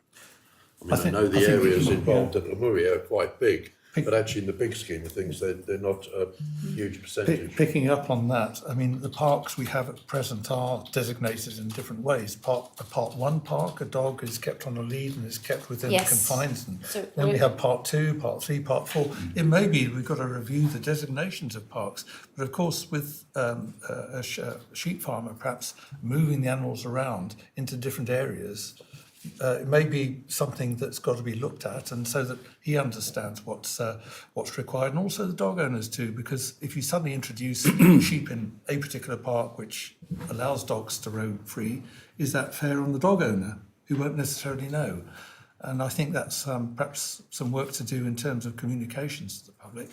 I know the areas involved at Lemuria are quite big, but actually in the big scheme of things, they're not a huge percentage. Picking up on that, I mean, the parks we have at present are designated in different ways. Part 1 park, a dog is kept on a lead and is kept within the confines. And so then we have part 2, part 3, part 4. It may be we've got to review the designations of parks, but of course with a sheep farmer perhaps moving the animals around into different areas, it may be something that's got to be looked at, and so that he understands what's required, and also the dog owners too, because if you suddenly introduce sheep in a particular park which allows dogs to roam free, is that fair on the dog owner, who won't necessarily know? And I think that's perhaps some work to do in terms of communications to the public.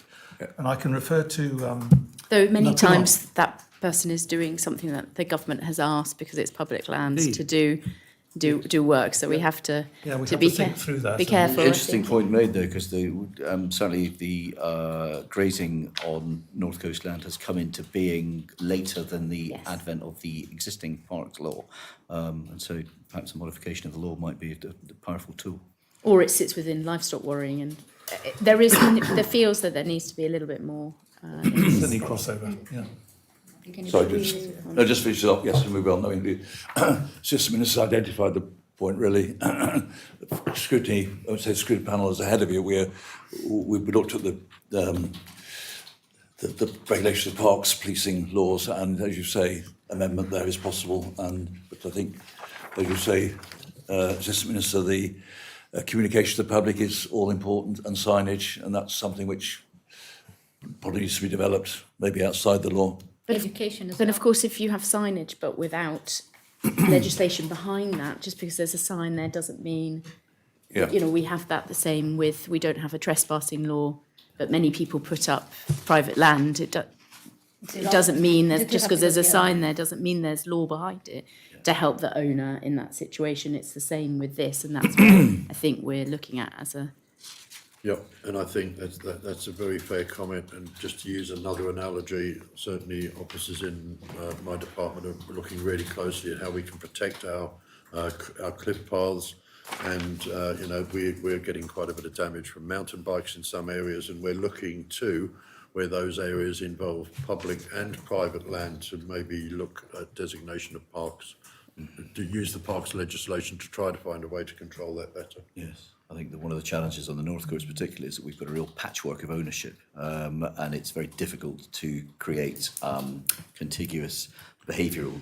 And I can refer to... Though many times that person is doing something that the government has asked, because it's public lands, to do do work. So we have to Yeah, we to have be to think through that. be and- careful. I Interesting think. point made there, because certainly the grazing on North Coast land has come into being later than the Yes. advent of the existing parks law, and so perhaps a modification of the law might be a powerful tool. Or it sits within livestock worrying, and there feels that there needs to be a little bit more. Certainly crossover, yeah. Sorry, just finish it up, yes, and move on. I mean, the System Minister identified the point really. Scrutiny, I would say scrutiny panel is ahead of you. We looked at the regulation of parks, policing laws, and as you say, amendment there is possible. But I think, as you say, Assistant Minister, the communication to the public is all important, and signage, and that's something which probably needs to be developed, maybe outside the law. Education as But well. of course, if you have signage but without legislation behind that, just because there's a sign there doesn't mean, Yeah. you know, we have that the same with, we don't have a trespassing law, but many people put up private land. It doesn't mean there's, just because there's a sign there doesn't mean there's law behind it to help the owner in that situation. It's the same with this, and that's what I think we're looking at as a. Yeah, and I think that's a very fair comment. And just to use another analogy, certainly officers in my department are looking really closely at how we can protect our cliff paths. And you know, we're getting quite a bit of damage from mountain bikes in some areas, and we're looking too, where those areas involve public and private land, to maybe look at designation of parks, to use the parks legislation to try to find a way to control that better. Yes, I think that one of the challenges on the North Coast particularly is that we've got a real patchwork of ownership, and it's very difficult to create contiguous behavioural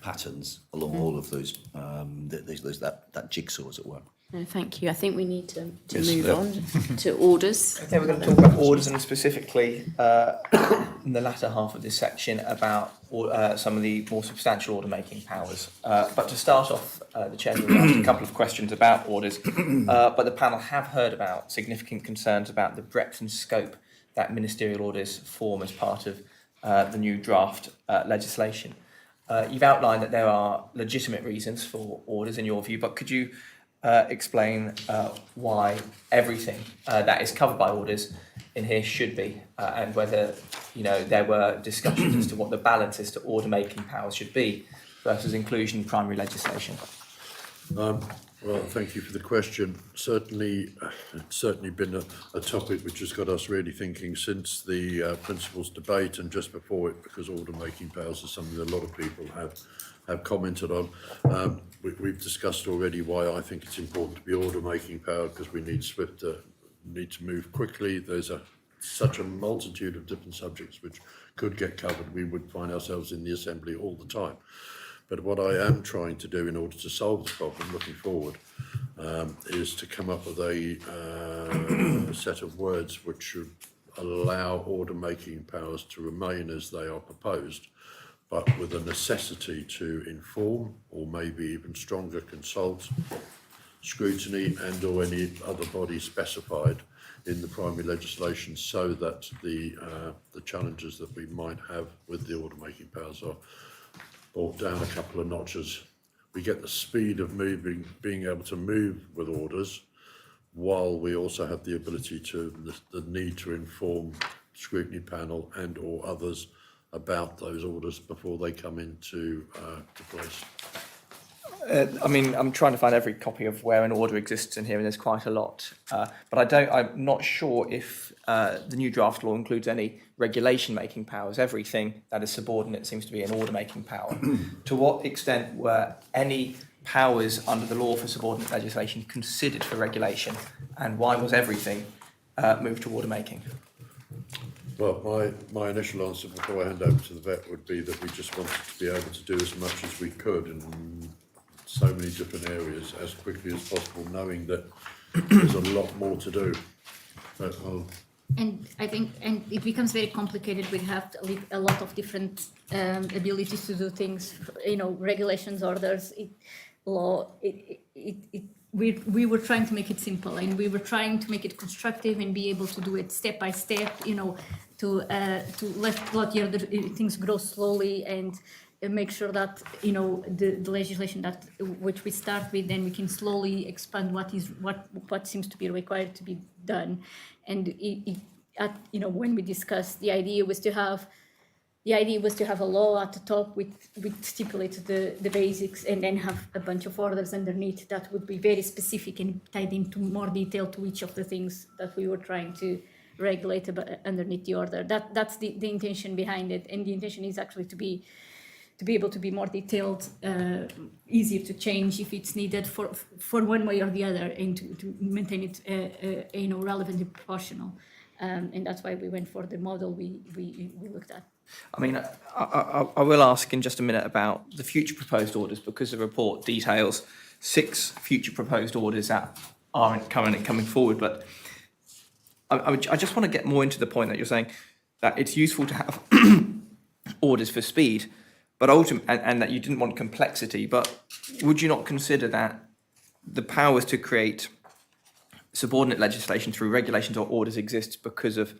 patterns along all of those, that jigsaw, as it were. No, thank you. I think we need to Yes, move yeah. on to orders. Okay, we're going to talk about orders, and specifically in the latter half of this section about some of the more substantial order-making powers. But to start off, the Chair will ask a couple of questions about orders, but the panel have heard about significant concerns about the breadth and scope that ministerial orders form as part of the new draft legislation. You've outlined that there are legitimate reasons for orders in your view, but could you explain why everything that is covered by orders in here should be, and whether, you know, there were discussions as to what the balance is to order making powers should be versus inclusion in primary legislation? Well, thank you for the question. Certainly, it's certainly been a topic which has got us really thinking since the principles debate and just before it, because order making powers is something that a lot of people have commented on. We've discussed already why I think it's important to be order making power, because we need need to move quickly. There's such a multitude of different subjects which could get covered. We would find ourselves in the Assembly all the time. But what I am trying to do in order to solve the problem looking forward is to come up with a set of words which should allow order making powers to remain as they are proposed, but with a necessity to inform, or maybe even stronger, consult, scrutiny and or any other body specified in the primary legislation, so that the challenges that we might have with the order making powers are brought down a couple of notches. We get the speed of moving, being able to move with orders, while we also have the ability to, the need to inform scrutiny panel and or others about those orders before they come into to place. I mean, I'm trying to find every copy of where an order exists in here, and there's quite a lot. But I'm not sure if the new draft law includes any regulation-making powers. Everything that is subordinate seems to be an order-making power. To what extent were any powers under the law for subordinate legislation considered for regulation, and why was everything moved to order-making? Well, my initial answer before I hand over to the vet would be that we just wanted to be able to do as much as we could in so many different areas as quickly as possible, knowing that there's a lot more to do. But And I think, and it becomes very complicated. We have a lot of different abilities to do things, you know, regulations, orders, law. We were trying to make it simple, and we were trying to make it constructive and be able to do it step by step, you know, to let the other things grow slowly, and make sure that the legislation that which we start with, then we can slowly expand what seems to be required to be done. And when we discussed, the idea was to have a law at the top with stipulated the basics, and then have a bunch of orders underneath that would be very specific and tied into more detail to each of the things that we were trying to regulate underneath the order. That's the intention behind it, and the intention is actually to be able to be more detailed, easier to change if it's needed for one way or the other, and to maintain it relevant and proportional. And that's why we went for the model we looked at. I mean, I will ask in just a minute about the future proposed orders, because the report details 6 future proposed orders that aren't currently coming forward. But I just want to get more into the point that you're saying that it's useful to have orders for speed, but and that you didn't want complexity. But would you not consider that the powers to create subordinate legislation through regulations or orders exists because of,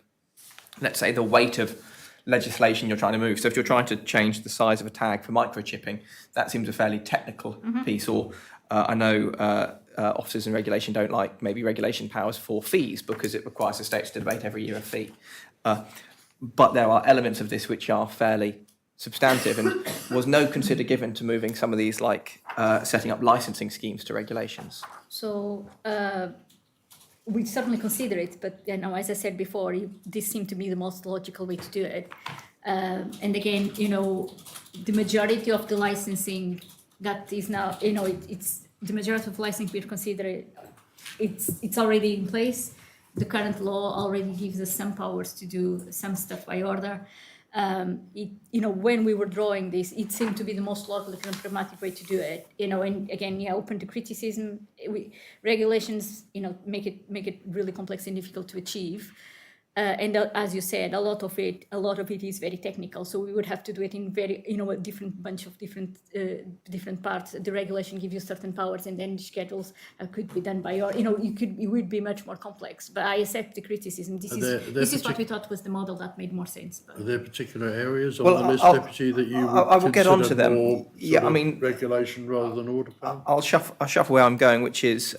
let's say, the weight of legislation you're trying to move? So if you're trying to change the size of a tag for microchipping, that seems a fairly technical piece. Or I know officers in regulation don't like maybe regulation powers for fees because it requires the states to debate every year a fee. But there are elements of this which are fairly substantive, and was no consider given to moving some of these, like setting up licensing schemes to regulations? So we certainly consider it, but as I said before, this seemed to be the most logical way to do it. And again, the majority of the licensing that is now, it's the majority of licensing we're considering, it's already in place. The current law already gives us some powers to do some stuff by order. When we were drawing this, it seemed to be the most logical and pragmatic way to do it. And again, open to criticism. Regulations, make it really complex and difficult to achieve. And as you said, a lot of it is very technical. So we would have to do it in very, a different bunch of different parts. The regulation gives you certain powers, and then the schedules could be done by it would be much more complex. But I accept the criticism. This is what we thought was the model that made more sense. But. Are there particular areas on the list, Deputy, that you would I will get on to them. More Yeah, I mean, regulation rather than order power? I'll shuffle where I'm going, which is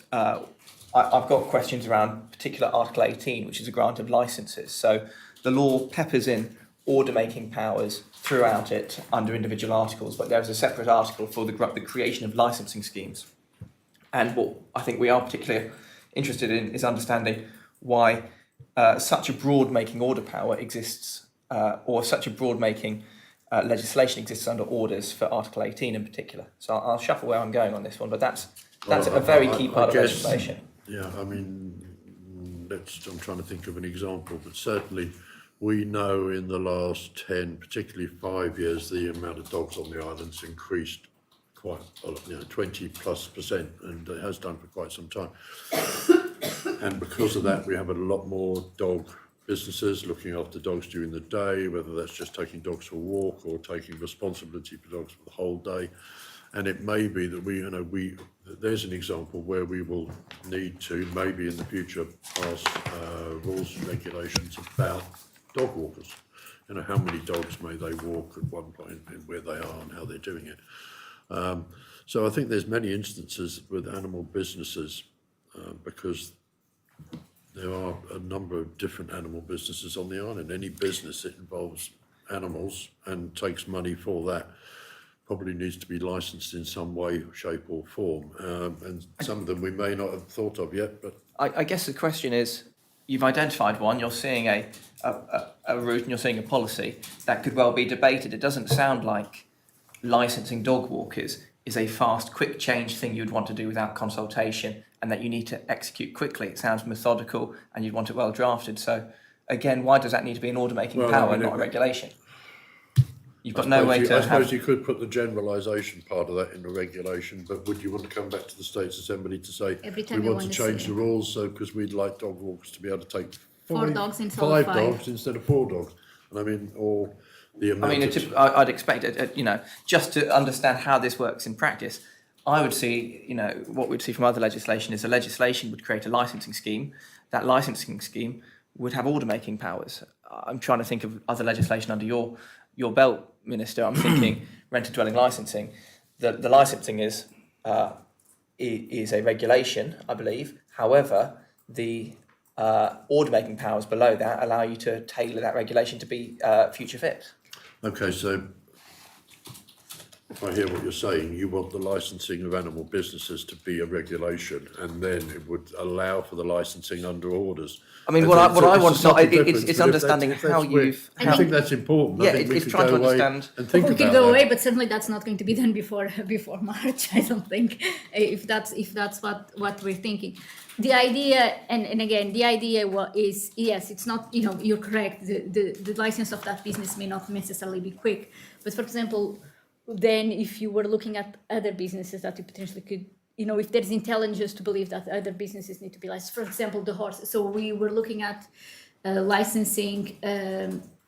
I've got questions around particular Article 18, which is a grant of licences. So the law peppers in order-making powers throughout it under individual articles, but there's a separate article for the creation of licensing schemes. And what I think we are particularly interested in is understanding why such a broad-making order power exists, or such a broad-making legislation exists under orders for Article 18 in particular. So I'll shuffle where I'm going on this one, but that's a very key part of legislation. Yeah, I mean, I'm trying to think of an example, but certainly we know in the last 10, particularly 5 years, the amount of dogs on the islands increased quite a lot, 20+%, and it has done for quite some time. And because of that, we have a lot more dog businesses looking after dogs during the day, whether that's just taking dogs for a walk or taking responsibility for dogs for the whole day. And it may be that there's an example where we will need to, maybe in the future, pass rules and regulations about dog walkers. How many dogs may they walk at one point, and where they are and how they're doing it. So I think there's many instances with animal businesses, because there are a number of different animal businesses on the island. Any business that involves animals and takes money for that probably needs to be licensed in some way, shape or form. And some of them we may not have thought of yet, but... I guess the question is, you've identified one, you're seeing a route and you're seeing a policy that could well be debated. It doesn't sound like licensing dog walkers is a fast, quick change thing you'd want to do without consultation and that you need to execute quickly. It sounds methodical and you'd want it well drafted. So again, why does that need to be an order-making power and not a regulation? You've got no way to. I suppose you could put the generalisation part of that in the regulation, but would you want to come back to the States Assembly to say we want to change the rules because we'd like dog walkers to be able to take four dogs instead of 5 dogs instead of 4 dogs? And I mean, or the amount. I'd expect just to understand how this works in practice. I would see, what we'd see from other legislation is the legislation would create a licensing scheme. That licensing scheme would have order-making powers. I'm trying to think of other legislation under your your belt, Minister, I'm thinking rented dwelling licensing. The licensing is a regulation, I believe. However, the order making powers below that allow you to tailor that regulation to be future fit. Okay, so if I hear what you're saying, you want the licensing of animal businesses to be a regulation, and then it would allow for the licensing under orders. I mean, And what so I it's want a to know, subtle difference, it's but if understanding that's- if how that's where- you've. I think that's important. Yeah, I think we it's could trying go to away understand. and think We about could go that. away, but certainly that's not going to be done before March. I don't think if that's what we're thinking. The idea, and again, the idea is yes, it's not, you're correct. The license of that business may not necessarily be quick, but for example, then if you were looking at other businesses that you potentially could, if there's intelligence to believe that other businesses need to be licensed, for example, the horse. So we were looking at licensing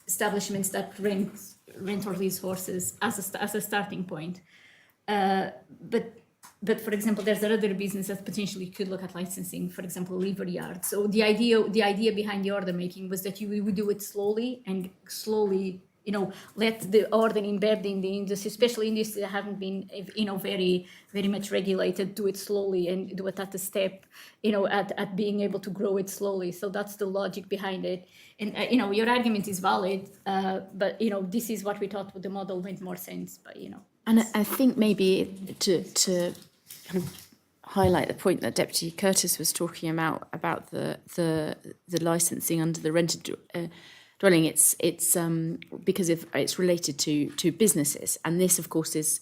establishments that rent or lease horses as a starting point. But for example, there's another business that potentially could look at licensing, for example, livery yards. So the idea behind the order making was that you would do it slowly, let the order embed in the industry, especially industries that haven't been, very, very much regulated, do it slowly and do it at a step, at being able to grow it slowly. So that's the logic behind it. And, your argument is valid, but, this is what we thought the model made more sense, but, And I think maybe to kind of highlight the point that Deputy Curtis was talking about the licensing under the rented dwelling, it's because it's related to businesses, and this of course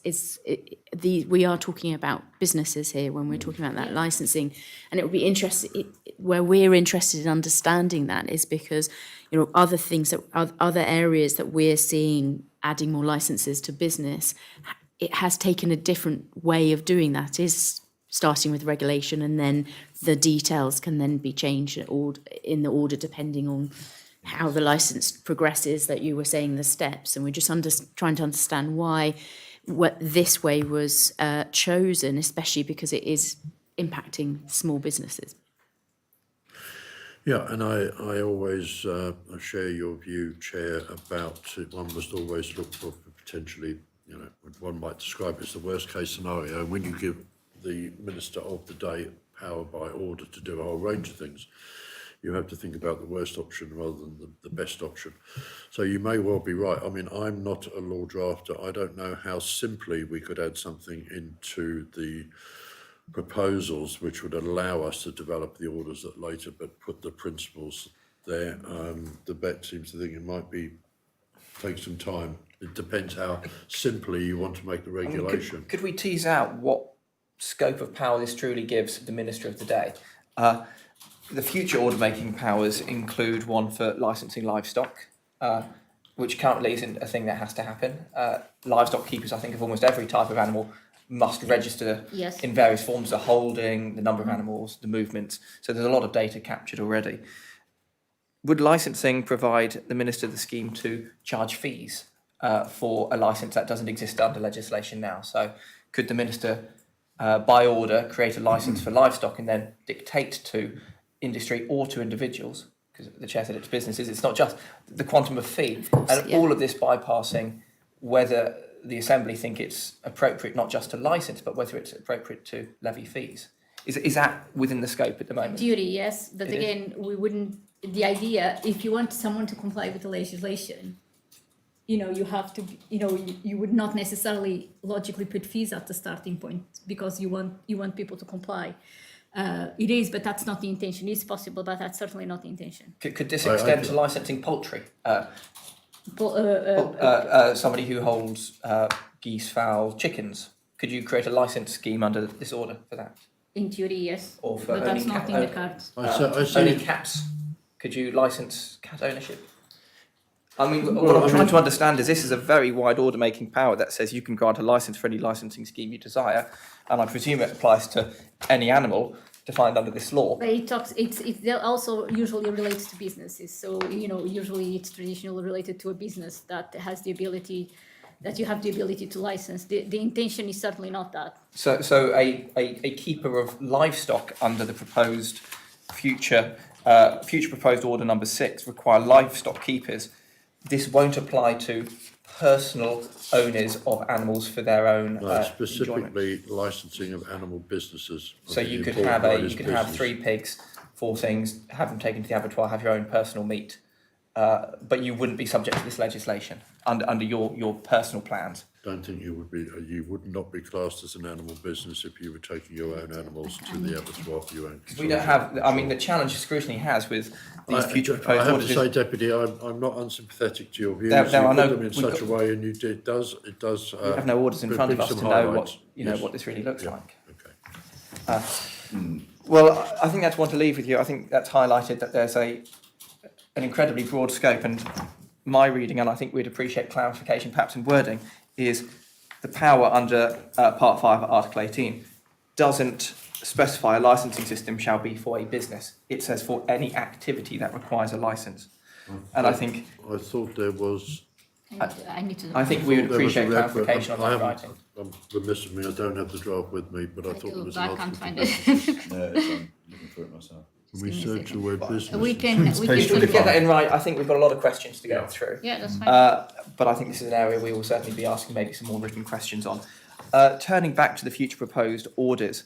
we are talking about businesses here when we're talking about that licensing, and it would be interesting where we're interested in understanding that is because other things that other areas that we're seeing adding more licenses to business, it has taken a different way of doing that, is starting with regulation, and then the details can then be changed in the order depending on how the license progresses, that you were saying the steps, and we're just trying to understand why what this way was chosen, especially because it is impacting small businesses. Yeah, and I always share your view, Chair, about one must always look for potentially, one might describe it as the worst case scenario. When you give the Minister of the Day power by order to do a whole range of things, you have to think about the worst option rather than the best option. So you may well be right. I mean, I'm not a law drafter. I don't know how simply we could add something into the proposals which would allow us to develop the orders that later, but put the principles there. The BET seems to think it might take some time. It depends how simply you want to make the regulation. Could we tease out what scope of power this truly gives the Minister of the Day? The future order-making powers include one for licensing livestock, which currently isn't a thing that has to happen. Livestock keepers, I think, of almost every type of animal must register Yes. in various forms of holding, the number of animals, the movements. So there's a lot of data captured already. Would licensing provide the Minister the scheme to charge fees for a licence that doesn't exist under legislation now? So could the Minister, by order, create a licence for livestock and then dictate to industry or to individuals, because the Chair said it's businesses, it's not just the quantum of fee, all of this bypassing whether the Assembly think it's appropriate not just to licence, but whether it's appropriate to levy fees. Is that within the scope at the moment? Duty, yes, but It is. again, we wouldn't, the idea, if you want someone to comply with the legislation, you have to, you would not necessarily logically put fees at the starting point because you want people to comply. It is, but that's not the intention. It's possible, but that's certainly not the intention. Could this extend to licensing poultry? Somebody who holds geese, fowl, chickens, could you create a licence scheme under this order for that? In theory, yes, Or for but that's only not in the cards. I see. only cats? Could you licence cat ownership? I mean, what I'm trying to understand is this is a very wide order-making power that says you can grant a licence for any licensing scheme you desire, and I presume it applies to any animal defined under this law. But it also usually relates to businesses. So, usually it's traditionally related to a business that has the ability, that you have the ability to license. The intention is certainly not that. So a keeper of livestock under the proposed future proposed order number 6 require livestock keepers this won't apply to personal owners of animals for their own No, enjoyment. specifically licensing of animal businesses. I So think you the could important have word is you could have business. 3 pigs, 4 things, have them taken to the abattoir, have your own personal meat, but you wouldn't be subject to this legislation under your personal plans. Don't think you would not be classed as an animal business if you were taking your own animals to the abattoir for your own We don't have. I mean, the challenge scrutiny has with these future I proposed have to orders. say, is Deputy, I'm not unsympathetic to your views. There You are put no- them in we've such a got- way, and it does. we have no orders in front of bring us to some know highlights. what Yes. what this really looks Yeah. like. Okay. Well, I think that's one to leave with you. I think that's highlighted that there's an incredibly broad scope, and my reading, and I think we'd appreciate clarification perhaps in wording, is the power under Part 5 of Article 18 doesn't specify a licensing system shall be for a business. It says for any activity that requires a licence. And I think I thought there was. I need to. I think we would there was a appreciate reference- clarification on I that haven't- writing. I'm remiss of me. I don't have the draft with me, but I thought there was an I article. can't find it. No, I'm looking for it myself. Can we Just give me a search the word business? We can. If we could get that in right, I think we've got a lot of questions to go through. Yeah, that's fine. But I think this is an area we will certainly be asking maybe some more written questions on. Turning back to the future proposed orders,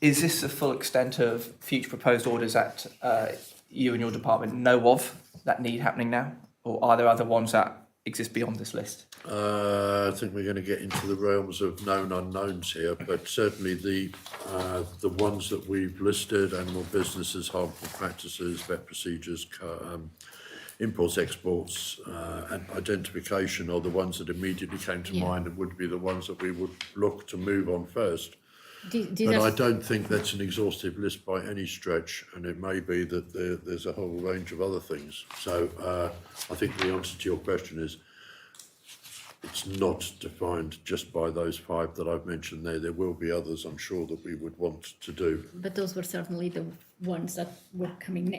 is this the full extent of future proposed orders that you and your department know of that need happening now? Or are there other ones that exist beyond this list? I think we're going to get into the realms of known unknowns here, but certainly the ones that we've listed: animal businesses, harmful practices, vet procedures, imports, exports, and identification are the ones that immediately came to Yeah. mind and would be the ones that we would look to move on first. These But are- I don't think that's an exhaustive list by any stretch, and it may be that there's a whole range of other things. So I think the answer to your question is it's not defined just by those 5 that I've mentioned there. There will be others, I'm sure, that we would want to do. But those were certainly the ones that were coming,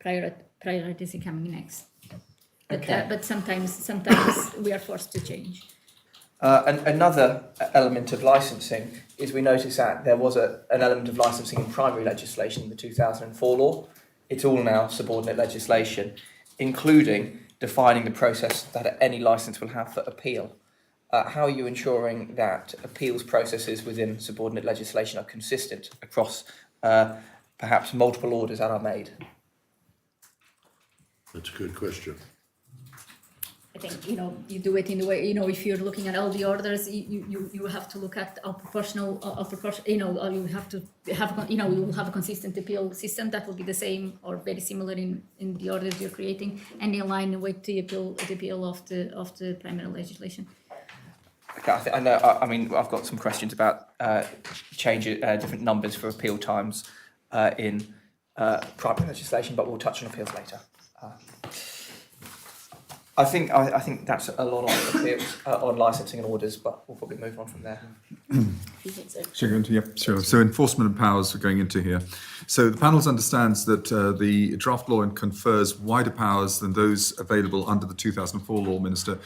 prioritizing coming next. But Okay. but sometimes we are forced to change. And another element of licensing is we noticed that there was an element of licensing in primary legislation in the 2004 law. It's all now subordinate legislation, including defining the process that any licence will have for appeal. How are you ensuring that appeals processes within subordinate legislation are consistent across perhaps multiple orders that are made? That's a good question. I think, you do it in the way, if you're looking at all the orders, you have to look at you have to have, you will have a consistent appeal system that will be the same or very similar in the orders you're creating and in line with the appeal of the primary legislation. Okay, I know. I mean, I've got some questions about different numbers for appeal times in primary legislation, but we'll touch on appeals later. I think that's a lot on appeals, on licensing and orders, but we'll probably move on from there. Should I go into, yep, sure. So enforcement and powers are going into here. So the panel understands that the draft law confers wider powers than those available under the 2004 law, Minister.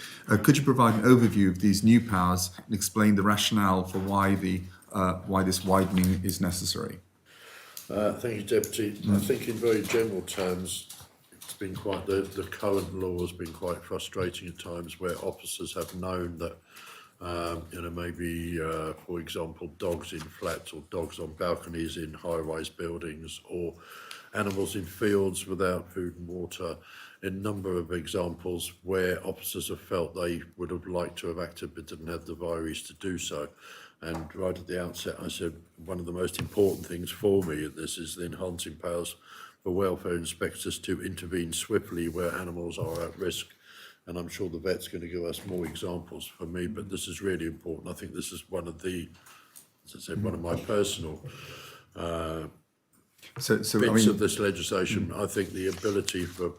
Could you provide an overview of these new powers and explain the rationale for why this widening is necessary? Thank you, Deputy. I think in very general terms, it's been quite, the current law has been quite frustrating at times where officers have known that, maybe, for example, dogs in flats or dogs on balconies in high-rise buildings or animals in fields without food and water. A number of examples where officers have felt they would have liked to have acted but didn't have the virus to do so. And right at the outset, I said one of the most important things for me at this is the enhancing powers for welfare inspectors to intervene swiftly where animals are at risk. And I'm sure the vet's going to give us more examples for me, but this is really important. I think this is one of the, as I said, one of my personal bits of this legislation. I think the ability for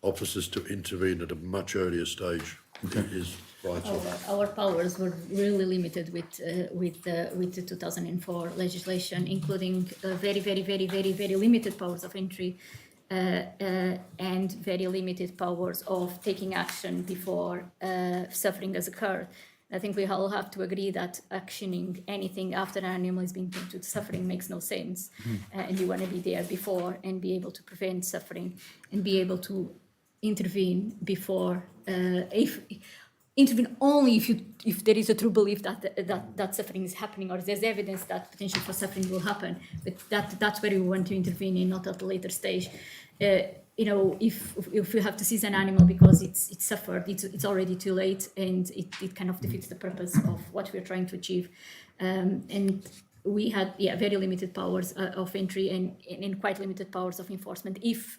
officers to intervene at a much earlier stage is vital. Our powers were really limited with the 2004 legislation, including very, very, very, very, very limited powers of entry and very limited powers of taking action before suffering has occurred. I think we all have to agree that actioning anything after an animal is being put to suffering makes no sense. And you want to be there before and be able to prevent suffering and be able to intervene before, intervene only if there is a true belief that suffering is happening, or there's evidence that potential for suffering will happen. But that's where we want to intervene in, not at a later stage. If you have to seize an animal because it's suffered, it's already too late, and it kind of defeats the purpose of what we're trying to achieve. And we had very limited powers of entry and quite limited powers of enforcement if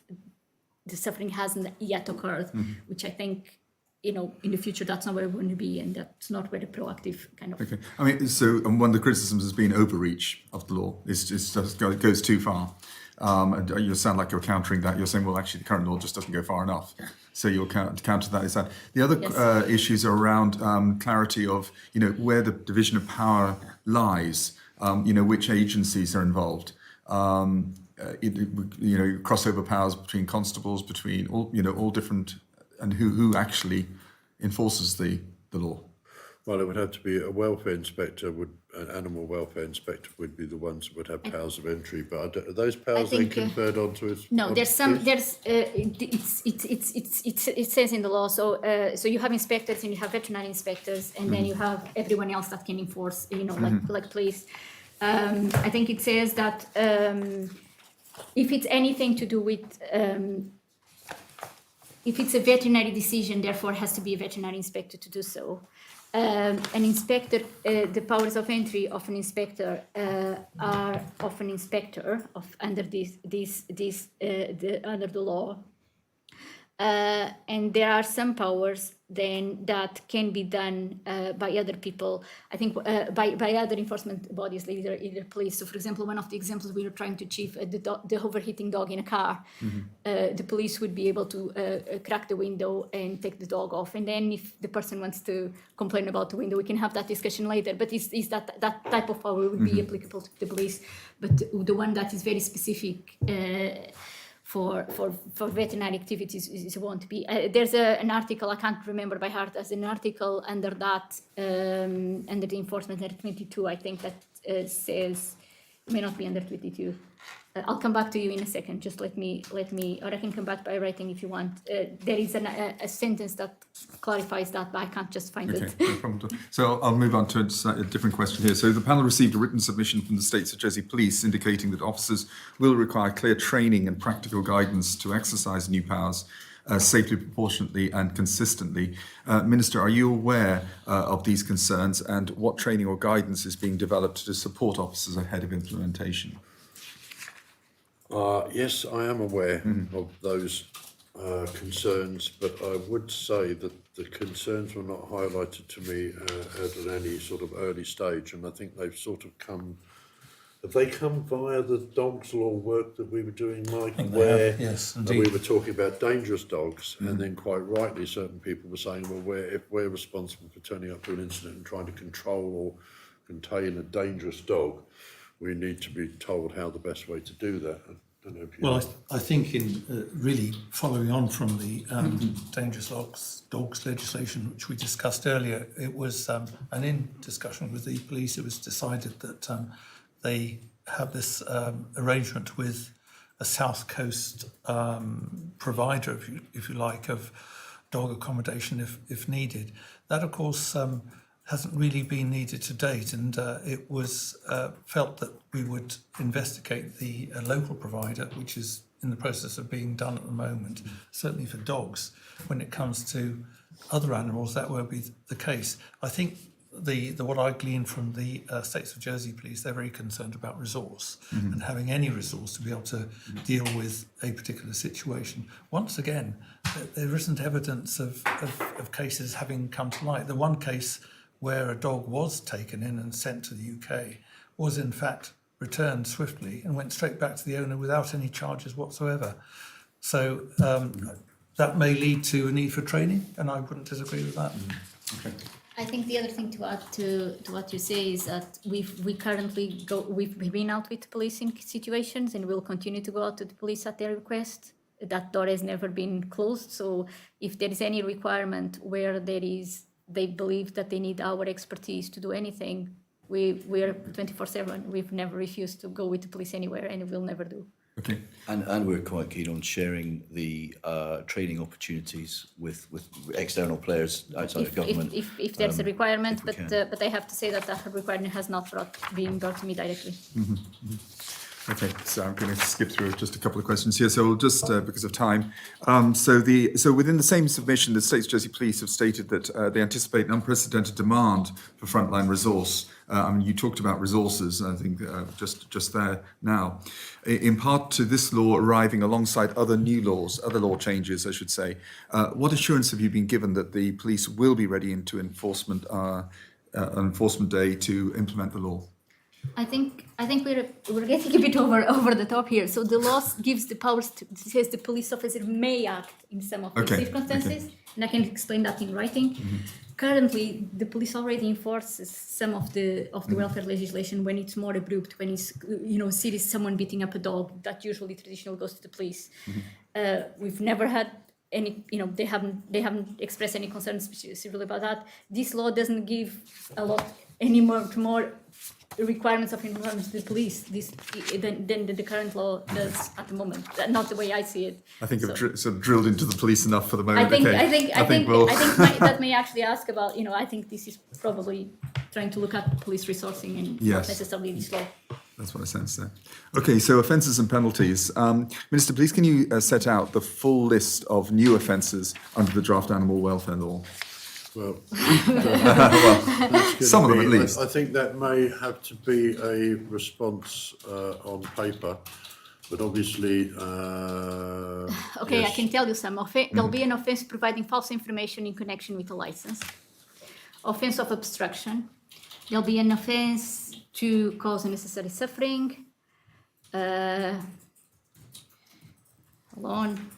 the suffering hasn't yet occurred, which I think, in the future, that's not where we want to be, and that's not where the proactive kind of... Okay. I mean, and one of the criticisms has been overreach of the law. It goes too far. And you sound like you're countering that. You're saying, well, actually, the current law just doesn't go far enough. So you'll counter that. Is that the other issues are around clarity of, where the division of power lies, which agencies are involved. Crossover powers between constables, between all different, and who actually enforces the law. Well, it would have to be a welfare inspector, an animal welfare inspector would be the ones that would have powers of entry. But are those powers then conferred onto us? No, it says in the law. So you have inspectors and you have veterinary inspectors, and then you have everyone else that can enforce. Like police. I think it says that if it's anything to do with. If it's a veterinary decision, therefore has to be a veterinary inspector to do so. An inspector, the powers of entry of an inspector are of an inspector under under the law, and there are some powers then that can be done by other people. I think by other enforcement bodies, like either police. So, for example, one of the examples we were trying to achieve, the overheating dog in a car, the police would be able to crack the window and take the dog off. And then, if the person wants to complain about the window, we can have that discussion later. But is that type of power would be applicable to the police? But the one that is very specific. For veterinary activities, it won't be. There's an article, I can't remember by heart, as an article under that, under the enforcement under 22, I think that says, it may not be under 22. I'll come back to you in a second, just let me, or I can come back by writing if you want. There is a sentence that clarifies that, but I can't just find it. No problem. So I'll move on to a different question here. So the panel received a written submission from the States of Jersey Police indicating that officers will require clear training and practical guidance to exercise new powers safely, proportionately and consistently. Minister, are you aware of these concerns, and what training or guidance is being developed to support officers ahead of implementation? Yes, I am aware of those concerns, but I would say that the concerns were not highlighted to me at any sort of early stage, and I think they've sort of come. Have they come via the dogs law work that we were doing, Mike? Where yes, we were talking about dangerous dogs, and then quite rightly, certain people were saying, well, if we're responsible for turning up to an incident and trying to control or contain a dangerous dog, we need to be told how the best way to do that. I don't know if you I think in really following on from the dangerous dogs legislation, which we discussed earlier, it was, and in discussion with the police, it was decided that they have this arrangement with a South Coast provider, if you like, of dog accommodation if needed. That, of course, hasn't really been needed to date, and it was felt that we would investigate the local provider, which is in the process of being done at the moment, certainly for dogs. When it comes to other animals, that won't be the case. I think what I gleaned from the States of Jersey Police, they're very concerned about resource and having any resource to be able to deal with a particular situation. Once again, there isn't evidence of cases having come to light. The one case where a dog was taken in and sent to the UK was in fact returned swiftly and went straight back to the owner without any charges whatsoever. So that may lead to a need for training, and I wouldn't disagree with that. Okay. I think the other thing to add to what you say is that we've been out with police in situations, and we'll continue to go out to the police at their request. That door has never been closed. So if there is any requirement where they believe that they need our expertise to do anything, we're 24/7. We've never refused to go with the police anywhere, and we'll never do. Okay. And we're quite keen on sharing the training opportunities with external players outside of government. If there's a requirement, if we but I have to say that that requirement has not been brought to me directly. Okay, so I'm going to skip through just a couple of questions here. So we'll just, because of time. So within the same submission, the States Jersey Police have stated that they anticipate an unprecedented demand for frontline resource. I mean, you talked about resources, I think, just there now. In part to this law arriving alongside other new laws, other law changes, I should say. What assurance have you been given that the police will be ready into enforcement, an enforcement day to implement the law? I think we're getting a bit over the top here. So the law gives the powers to says the police officer may act in some of these circumstances, and I can explain that in writing. Currently, the police already enforces some of the welfare legislation when it's more abrupt, when it's sees someone beating up a dog. That usually traditionally goes to the police. We've never had any, they haven't expressed any concerns specifically about that. This law doesn't give a lot any more requirements of information to the police than the current law does at the moment. Not the way I see it. I think I've sort of drilled into the police enough for the moment. I think that may actually ask about. I think this is probably trying to look at police resourcing and not necessarily this law. That's what I sense there. Okay, so offences and penalties. Minister, please can you set out the full list of new offences under the draft animal welfare law? Well, some of them at least. I think that may have to be a response on paper, but obviously. Okay, yes. I can tell you some of it. There'll be an offence providing false information in connection with a license. Offence of obstruction. There'll be an offence to cause unnecessary suffering. Hold on.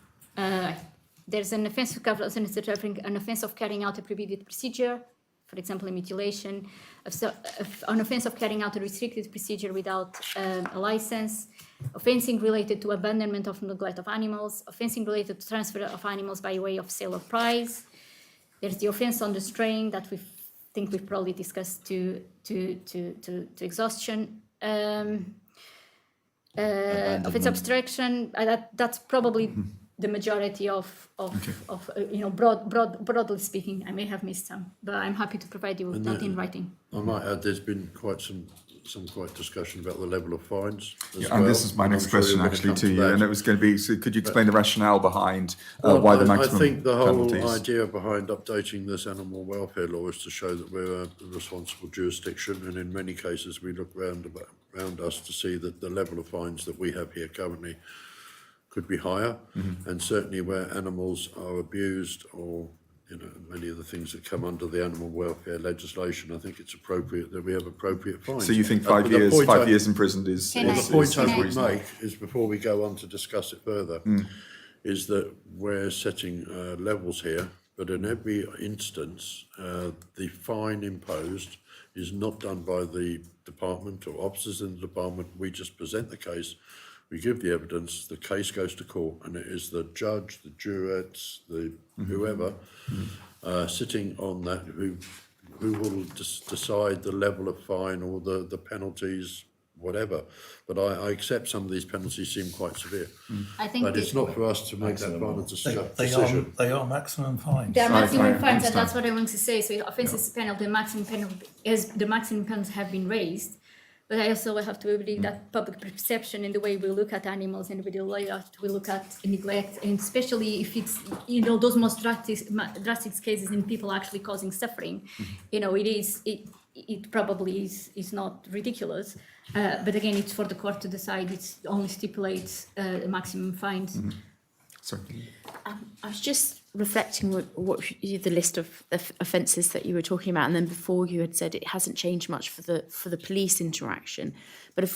There's an offence of cause unnecessary suffering, an offence of carrying out a prohibited procedure, for example, a mutilation, an offence of carrying out a restricted procedure without a license, offending related to abandonment of neglect of animals, offending related to transfer of animals by way of sale or price. There's the offence on the straying that we've probably discussed to exhaustion. Offence obstruction, that's probably the majority of broadly speaking. I may have missed some, but I'm happy to provide you with that in writing. I might add, there's been quite some discussion about the level of fines. And this is my next question actually to you, and it was going to be, so could you explain the rationale behind why the maximum I think the whole penalties? idea behind updating this animal welfare law is to show that we're a responsible jurisdiction, and in many cases we look around us to see that the level of fines that we have here currently could be higher, and certainly where animals are abused or many of the things that come under the animal welfare legislation, I think it's appropriate that we have appropriate fines. So you think 5 years in prison is The point I would reasonable? make is, before we go on to discuss it further, is that we're setting levels here, but in every instance, the fine imposed is not done by the department or officers in the department. We just present the case, we give the evidence, the case goes to court, and it is the judge, the jurats, the whoever sitting on that who will decide the level of fine or the penalties, whatever. But I accept some of these penalties seem quite severe. I think But it's not for us to make that final decision. They are maximum fines. There are maximum fines, and understand. that's what I want to say. So offences penalty, the maximum penalties have been raised. But I also have to believe that public perception and the way we look at animals and the way we look at neglect, and especially if it's those most drastic cases in people actually causing suffering, it probably is not ridiculous. But again, it's for the court to decide. It only stipulates maximum fines. Sorry. I was just reflecting what the list of offences that you were talking about, and then before you had said it hasn't changed much for the police interaction, but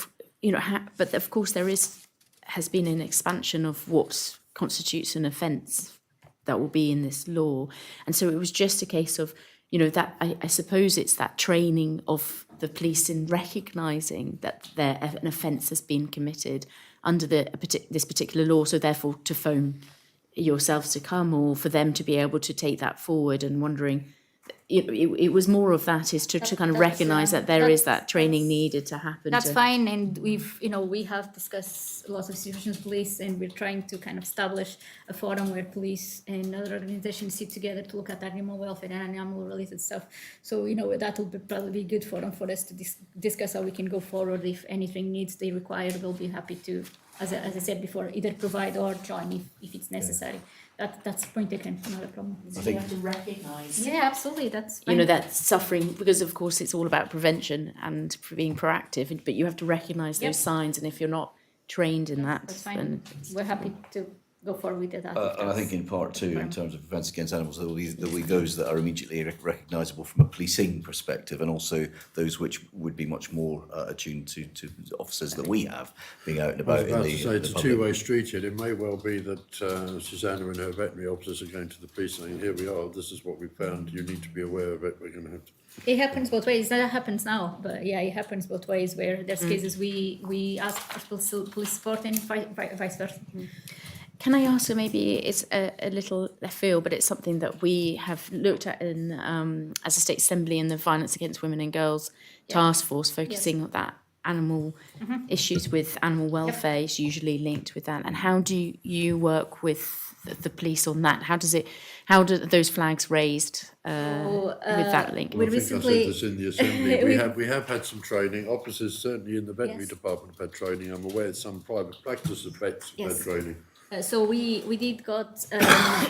but of course there has been an expansion of what constitutes an offence that will be in this law, and so it was just a case of that I suppose it's that training of the police in recognising that an offence has been committed under this particular law, so therefore to phone yourselves to come, or for them to be able to take that forward, and wondering it was more of that, is to kind of recognise that there is that training needed to happen. That's fine, and we have discussed lots of situations with police, and we're trying to kind of establish a forum where police and other organizations sit together to look at animal welfare and animal-related stuff. So, that will probably be a good forum for us to discuss how we can go forward. If anything needs to be required, we'll be happy to, as I said before, either provide or join if it's necessary. That's point taken, not a problem. So you have to recognise, Yeah, absolutely, that's fine. that suffering, because of course it's all about prevention and for being proactive, but you have to recognise those signs, and if you're not trained in that, That's fine. then We're happy to go forward with that. And I think in part too, in terms of offence against animals, there will be those that are immediately recognisable from a policing perspective, and also those which would be much more attuned to officers that we have being out and I was about in about the to say, it's a public. two-way street here. It may well be that Susanna and her veterinary officers are going to the police saying, here we are, this is what we found, you need to be aware of it, we're going to have to... It happens both ways. That happens now, but yeah, it happens both ways. Where there's cases we ask for police support and vice versa. can I ask, so maybe it's a little left field, but it's something that we have looked at in as a state assembly in the Violence Against Women and Girls Task Force, focusing on that animal issues with animal welfare is usually linked with that. And how do you work with the police on that? How do those flags raised with that link? We I think I recently- said this in the assembly. We have had some training. Officers, certainly in the veterinary Yes. department, have had training. I'm aware that some private practice of vets have Yes. had training. So we did got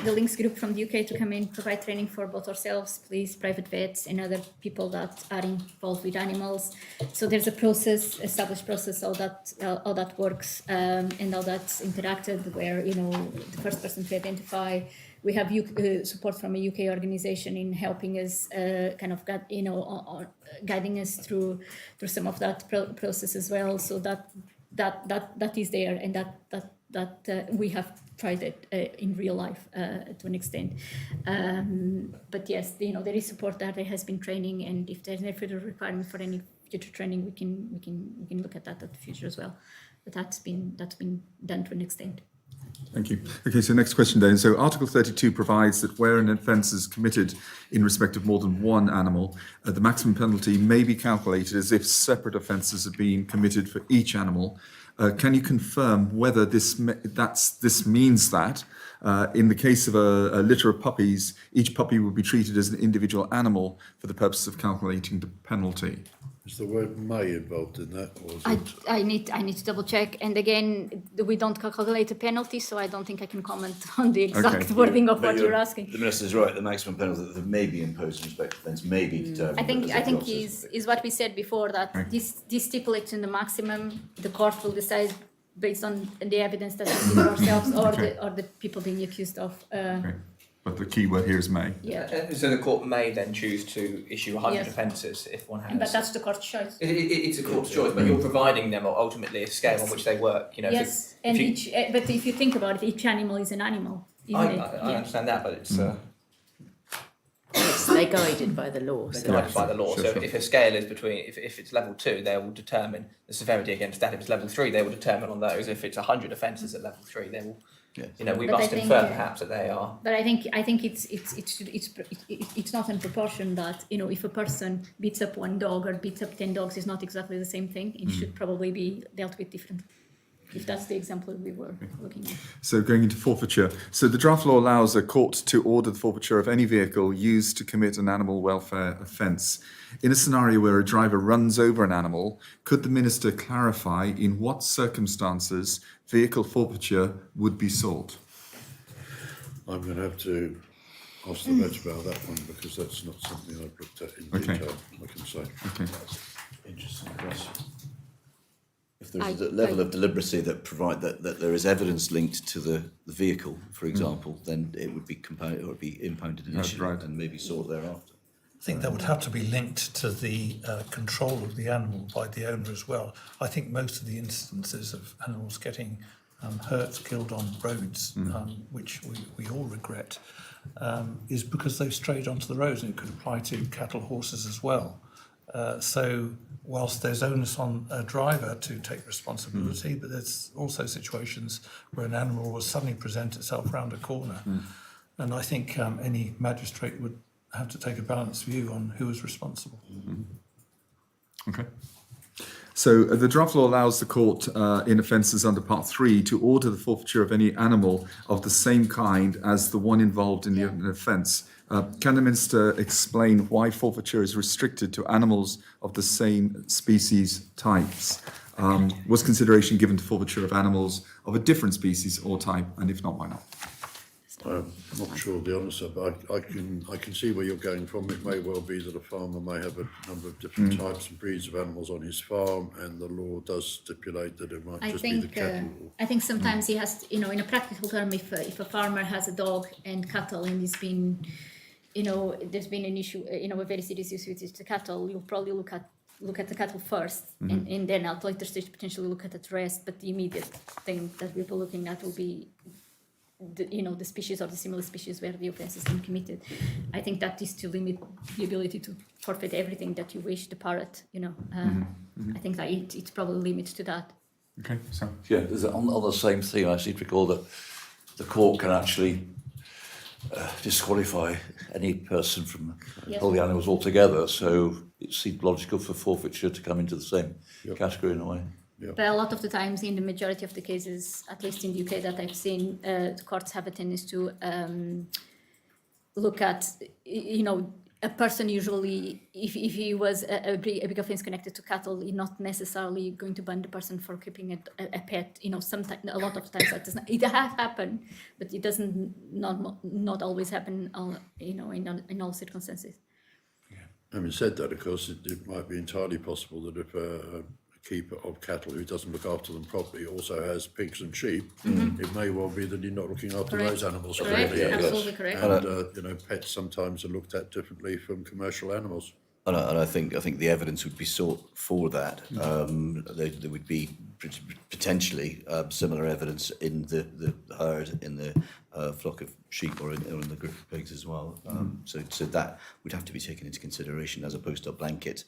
the Links group from the UK to come in, provide training for both ourselves, police, private vets, and other people that are involved with animals. So there's a process, established process, how that works, and how that's interacted. Where the first person to identify. We have support from a UK organisation in helping us, guiding us through some of that process as well. So that is there, and that we have tried it in real life to an extent. But yes, there is support there. There has been training, and if there's any further requirement for any future training, we can look at that at the future as well. But that's been done to an extent. Thank you. Okay, so next question then. So Article 32 provides that where an offence is committed in respect of more than one animal, the maximum penalty may be calculated as if separate offences are being committed for each animal. Can you confirm whether this means that in the case of a litter of puppies, each puppy will be treated as an individual animal for the purpose of calculating the penalty? Is the word may involved in that? Or is it... I need to double check. And again, we don't calculate a penalty, so I don't think I can comment on the exact wording of what you're asking. The Minister's right, the maximum penalty that may be imposed in respect of offence may be determined. I think is what we said before, that this stipulates in the maximum. The court will decide based on the evidence that we give ourselves or the people being accused of. Okay. But the key word here is may. Yeah, So the court may then choose to issue 100 Yes. offences if one has. but that's the court's choice. It's a court's choice, but you're providing them ultimately a scale on which they work. Yes, and but if you think about it, each animal is an animal, isn't I it? understand that, but it's They're guided by the law. they're So guided by the law. Sure, So sure. if a scale is between, if it's level 2, they will determine the severity against that. If it's level 3, they will determine on those. If it's 100 offences at level 3, they will. Yes. We But I must think, infer perhaps that they are. But I think it's not in proportion that if a person beats up one dog or beats up 10 dogs is not exactly the same thing. It should probably be dealt with differently. If that's the example we were looking at. So going into forfeiture. So the draft law allows a court to order the forfeiture of any vehicle used to commit an animal welfare offence. In a scenario where a driver runs over an animal, could the Minister clarify in what circumstances vehicle forfeiture would be sought? I'm going to have to ask the vet about that one, because that's not something I've looked at in Okay. detail, I can say. Okay. Interesting question. If there's a level of deliberacy that there is evidence linked to the vehicle, for example, then it would be compounded or be impounded initially right. and maybe sought thereafter. I think that would have to be linked to the control of the animal by the owner as well. I think most of the instances of animals getting hurt, killed on roads, which we all regret, is because they've strayed onto the roads, and it could apply to cattle, horses as well. So whilst there's onus on a driver to take responsibility, but there's also situations where an animal will suddenly present itself round a corner. And I think any magistrate would have to take a balanced view on who is responsible. Okay. So the draft law allows the court in offences under Part 3 to order the forfeiture of any animal of the same kind as the one involved in the offence. Can the Minister explain why forfeiture is restricted to animals of the same species types? Was consideration given to forfeiture of animals of a different species or type, and if not, why not? I'm not sure the answer, but I can see where you're going from. It may well be that a farmer may have a number of different types and breeds of animals on his farm, and the law does stipulate that it might I just be the think cattle. I think sometimes he has to, in a practical term, if a farmer has a dog and cattle and it's been, there's been an issue, a very serious issue with the cattle, you'll probably look at the cattle first, and then at later stage potentially look at the rest. But the immediate thing that we'll be looking at will be the species or the similar species where the offence has been committed. I think that is to limit the ability to forfeit everything that you wish, the parrot, I think that it's probably limited to that. Okay, so Yeah, on the same theme, I seem to recall that the court can actually disqualify any person from Yes. all the animals altogether, so it seemed logical for forfeiture to come into the same category in a way. But a lot of the times, in the majority of the cases, at least in the UK that I've seen, the courts have a tendency to look at, a person usually, if he was a big offence connected to cattle, you're not necessarily going to ban the person for keeping a pet. Sometimes, a lot of times that does not. It has happened, but it doesn't not always happen. In all circumstances. Having said that, of course, it might be entirely possible that if a keeper of cattle who doesn't look after them properly also has pigs and sheep, it may well be that you're not looking after Correct. those animals Correct, properly. absolutely correct. And pets sometimes are looked at differently from commercial animals. And I think the evidence would be sought for that. There would be potentially similar evidence in the herd, in the flock of sheep, or in the group of pigs as well. So that would have to be taken into consideration as opposed to a blanket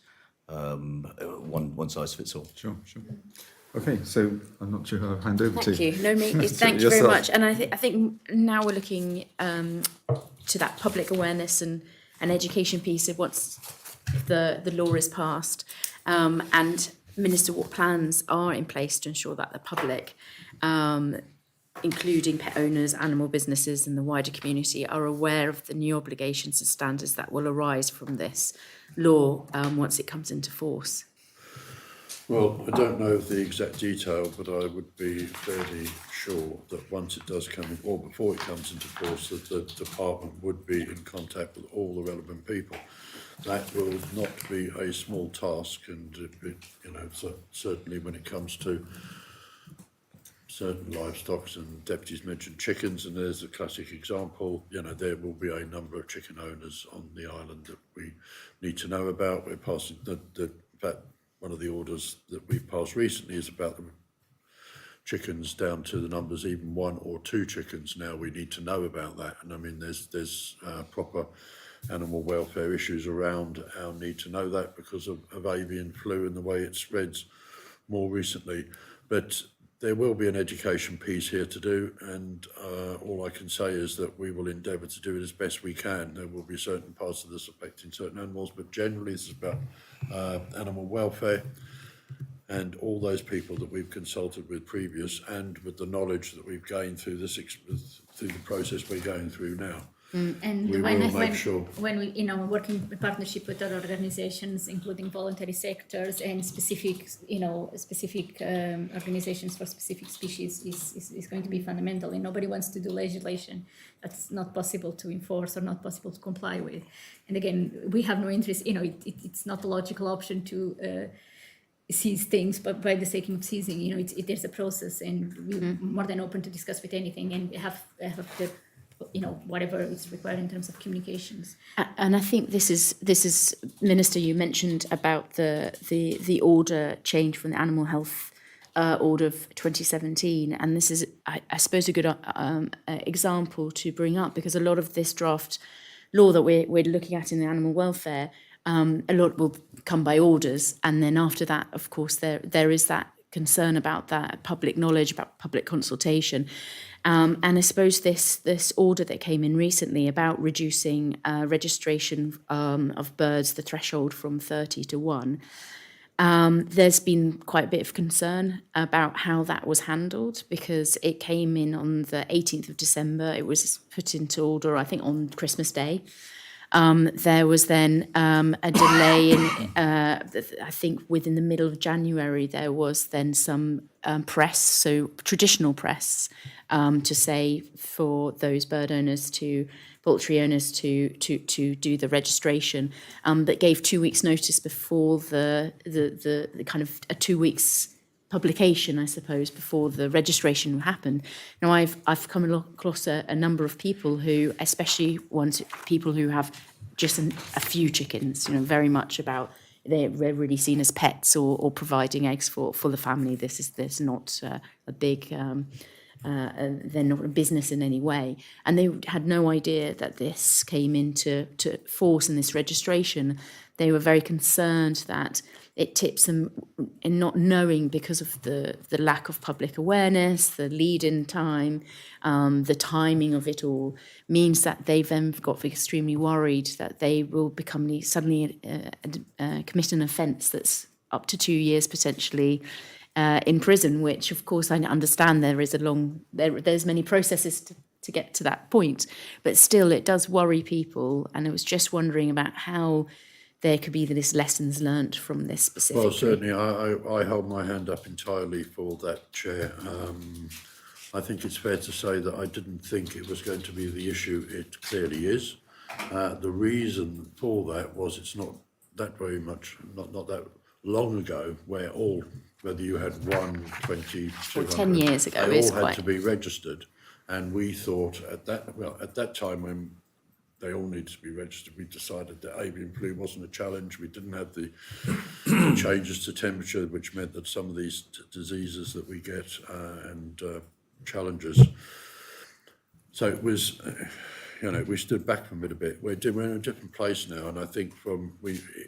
one size fits all. sure. Okay, so I'm not sure who I'll hand over to. Thank you. No, thank you very Yourself. much. And I think now we're looking to that public awareness and education piece of once the law is passed, and Minister, what plans are in place to ensure that the public, including pet owners, animal businesses and the wider community, are aware of the new obligations and standards that will arise from this law once it comes into force? Well, I don't know the exact detail, but I would be fairly sure that once it does come in, or before it comes into force, that the department would be in contact with all the relevant people. That will not be a small task, and certainly when it comes to certain livestock, and deputies mentioned chickens, and there's a classic example. There will be a number of chicken owners on the island that we need to know about. We're passing in fact, one of the orders that we've passed recently is about the chickens down to the numbers, even 1 or 2 chickens. Now we need to know about that, and I mean there's proper animal welfare issues around our need to know that because of avian flu and the way it spreads more recently. But there will be an education piece here to do, and all I can say is that we will endeavour to do it as best we can. There will be certain parts of this affecting certain animals, but generally this is about animal welfare, and all those people that we've consulted with previous, and with the knowledge that we've gained through through the process we're going through now. And We will make sure. when we working in partnership with other organisations, including voluntary sectors and specific organisations for specific species, is going to be fundamental. And nobody wants to do legislation that's not possible to enforce or not possible to comply with. And again, we have no interest. It's not a logical option to seize things, but by the sake of seizing, there's a process, and we're more than open to discuss with anything, and have the whatever is required in terms of communications. And I think this is Minister, you mentioned about the order change from the Animal Health Order of 2017, and this is, I suppose, a good example to bring up, because a lot of this draft law that we're looking at in the animal welfare, a lot will come by orders, and then after that, of course, there is that concern about that public knowledge, about public consultation. And I suppose this order that came in recently about reducing registration of birds, the threshold from 30 to 1, there's been quite a bit of concern about how that was handled, because it came in on the 18th of December. It was put into order, I think, on Christmas Day. There was then a delay in, I think within the middle of January, there was then some press, so traditional press, to say for those bird owners poultry owners to do the registration, that gave 2 weeks notice before the kind of a 2 weeks publication, I suppose, before the registration happened. Now, I've come across a number of people who, especially people who have just a few chickens, very much about they're really seen as pets or providing eggs for the family. There's not a big. They're not a business in any way, and they had no idea that this came into force in this registration. They were very concerned that it tips them in not knowing, because of the lack of public awareness, the lead-in time, the timing of it all, means that they've then got extremely worried that they will suddenly commit an offence that's up to 2 years potentially in prison, which of course I understand there's many processes to get to that point, but still it does worry people. And I was just wondering about how there could be this lessons learnt from this specifically. Well, certainly, I hold my hand up entirely for that, Chair. I think it's fair to say that I didn't think it was going to be the issue it clearly is. The reason for that was it's not that very much, not that long ago, where whether you had 1, 20, 200, 10 years ago, they all had to be registered. And we thought at that time when they all needed to be registered, we decided that avian flu wasn't a challenge. We didn't have the changes to temperature, which meant that some of these diseases that we get and challenges. So it was, we stood back from it a bit. We're in a different place now, and I think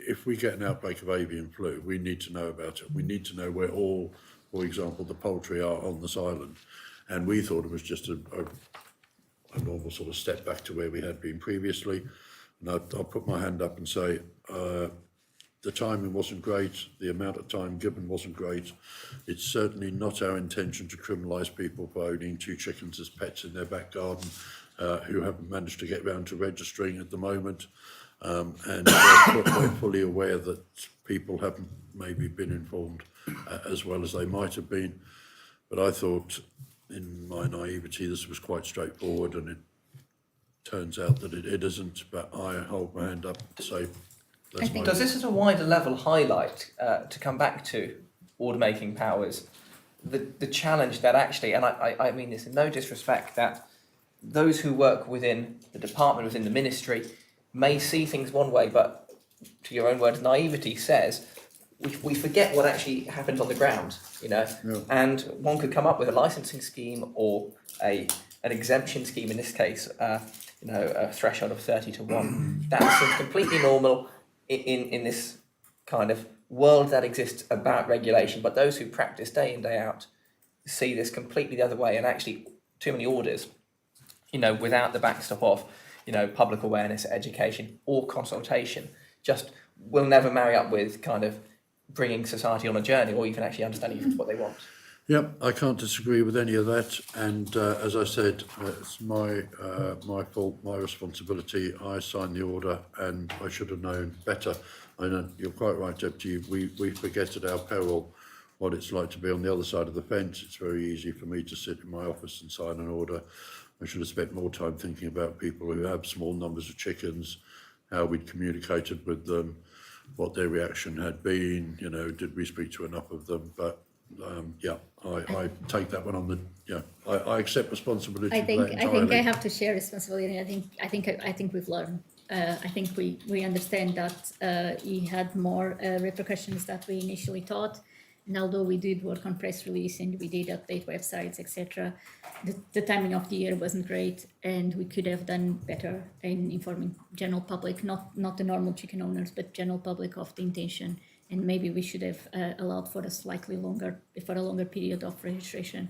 if we get an outbreak of avian flu, we need to know about it. We need to know where all, for example, the poultry are on this island. And we thought it was just a normal sort of step back to where we had been previously. And I'll put my hand up and say the timing wasn't great, the amount of time given wasn't great. It's certainly not our intention to criminalise people for owning 2 chickens as pets in their back garden who haven't managed to get round to registering at the moment. And we're fully aware that people haven't maybe been informed as well as they might have been. But I thought, in my naivety, this was quite straightforward, and it turns out that it isn't. But I hold my hand up and say, Does this at a wider level highlight, to come back to order-making powers, the challenge that actually, and I mean this in no disrespect, that those who work within the department, within the ministry, may see things one way, but to your own words, naivety says, we forget what actually happens on the ground, and one could come up with a licensing scheme or an exemption scheme, in this case, a threshold of 30 to 1. That seems completely normal in this kind of world that exists about regulation, but those who practice day in, day out see this completely the other way, and actually too many orders, without the backstop of, public awareness, education or consultation, just will never marry up with kind of bringing society on a journey or even actually understanding what they want. Yep, I can't disagree with any of that. And as I said, it's my fault, my responsibility. I signed the order, and I should have known better. I know you're quite right, Deputy. We forget at our peril what it's like to be on the other side of the fence. It's very easy for me to sit in my office and sign an order. I should have spent more time thinking about people who have small numbers of chickens, how we'd communicated with them, what their reaction had been, did we speak to enough of them? But I take that one on I accept responsibility for that entirely. I think I have to share responsibility. I think we've learned. I think we understand that he had more repercussions than we initially thought. And although we did work on press release and we did update websites, etc., the timing of the year wasn't great, and we could have done better in informing general public, not the normal chicken owners, but general public of the intention. And maybe we should have allowed for a longer period of registration.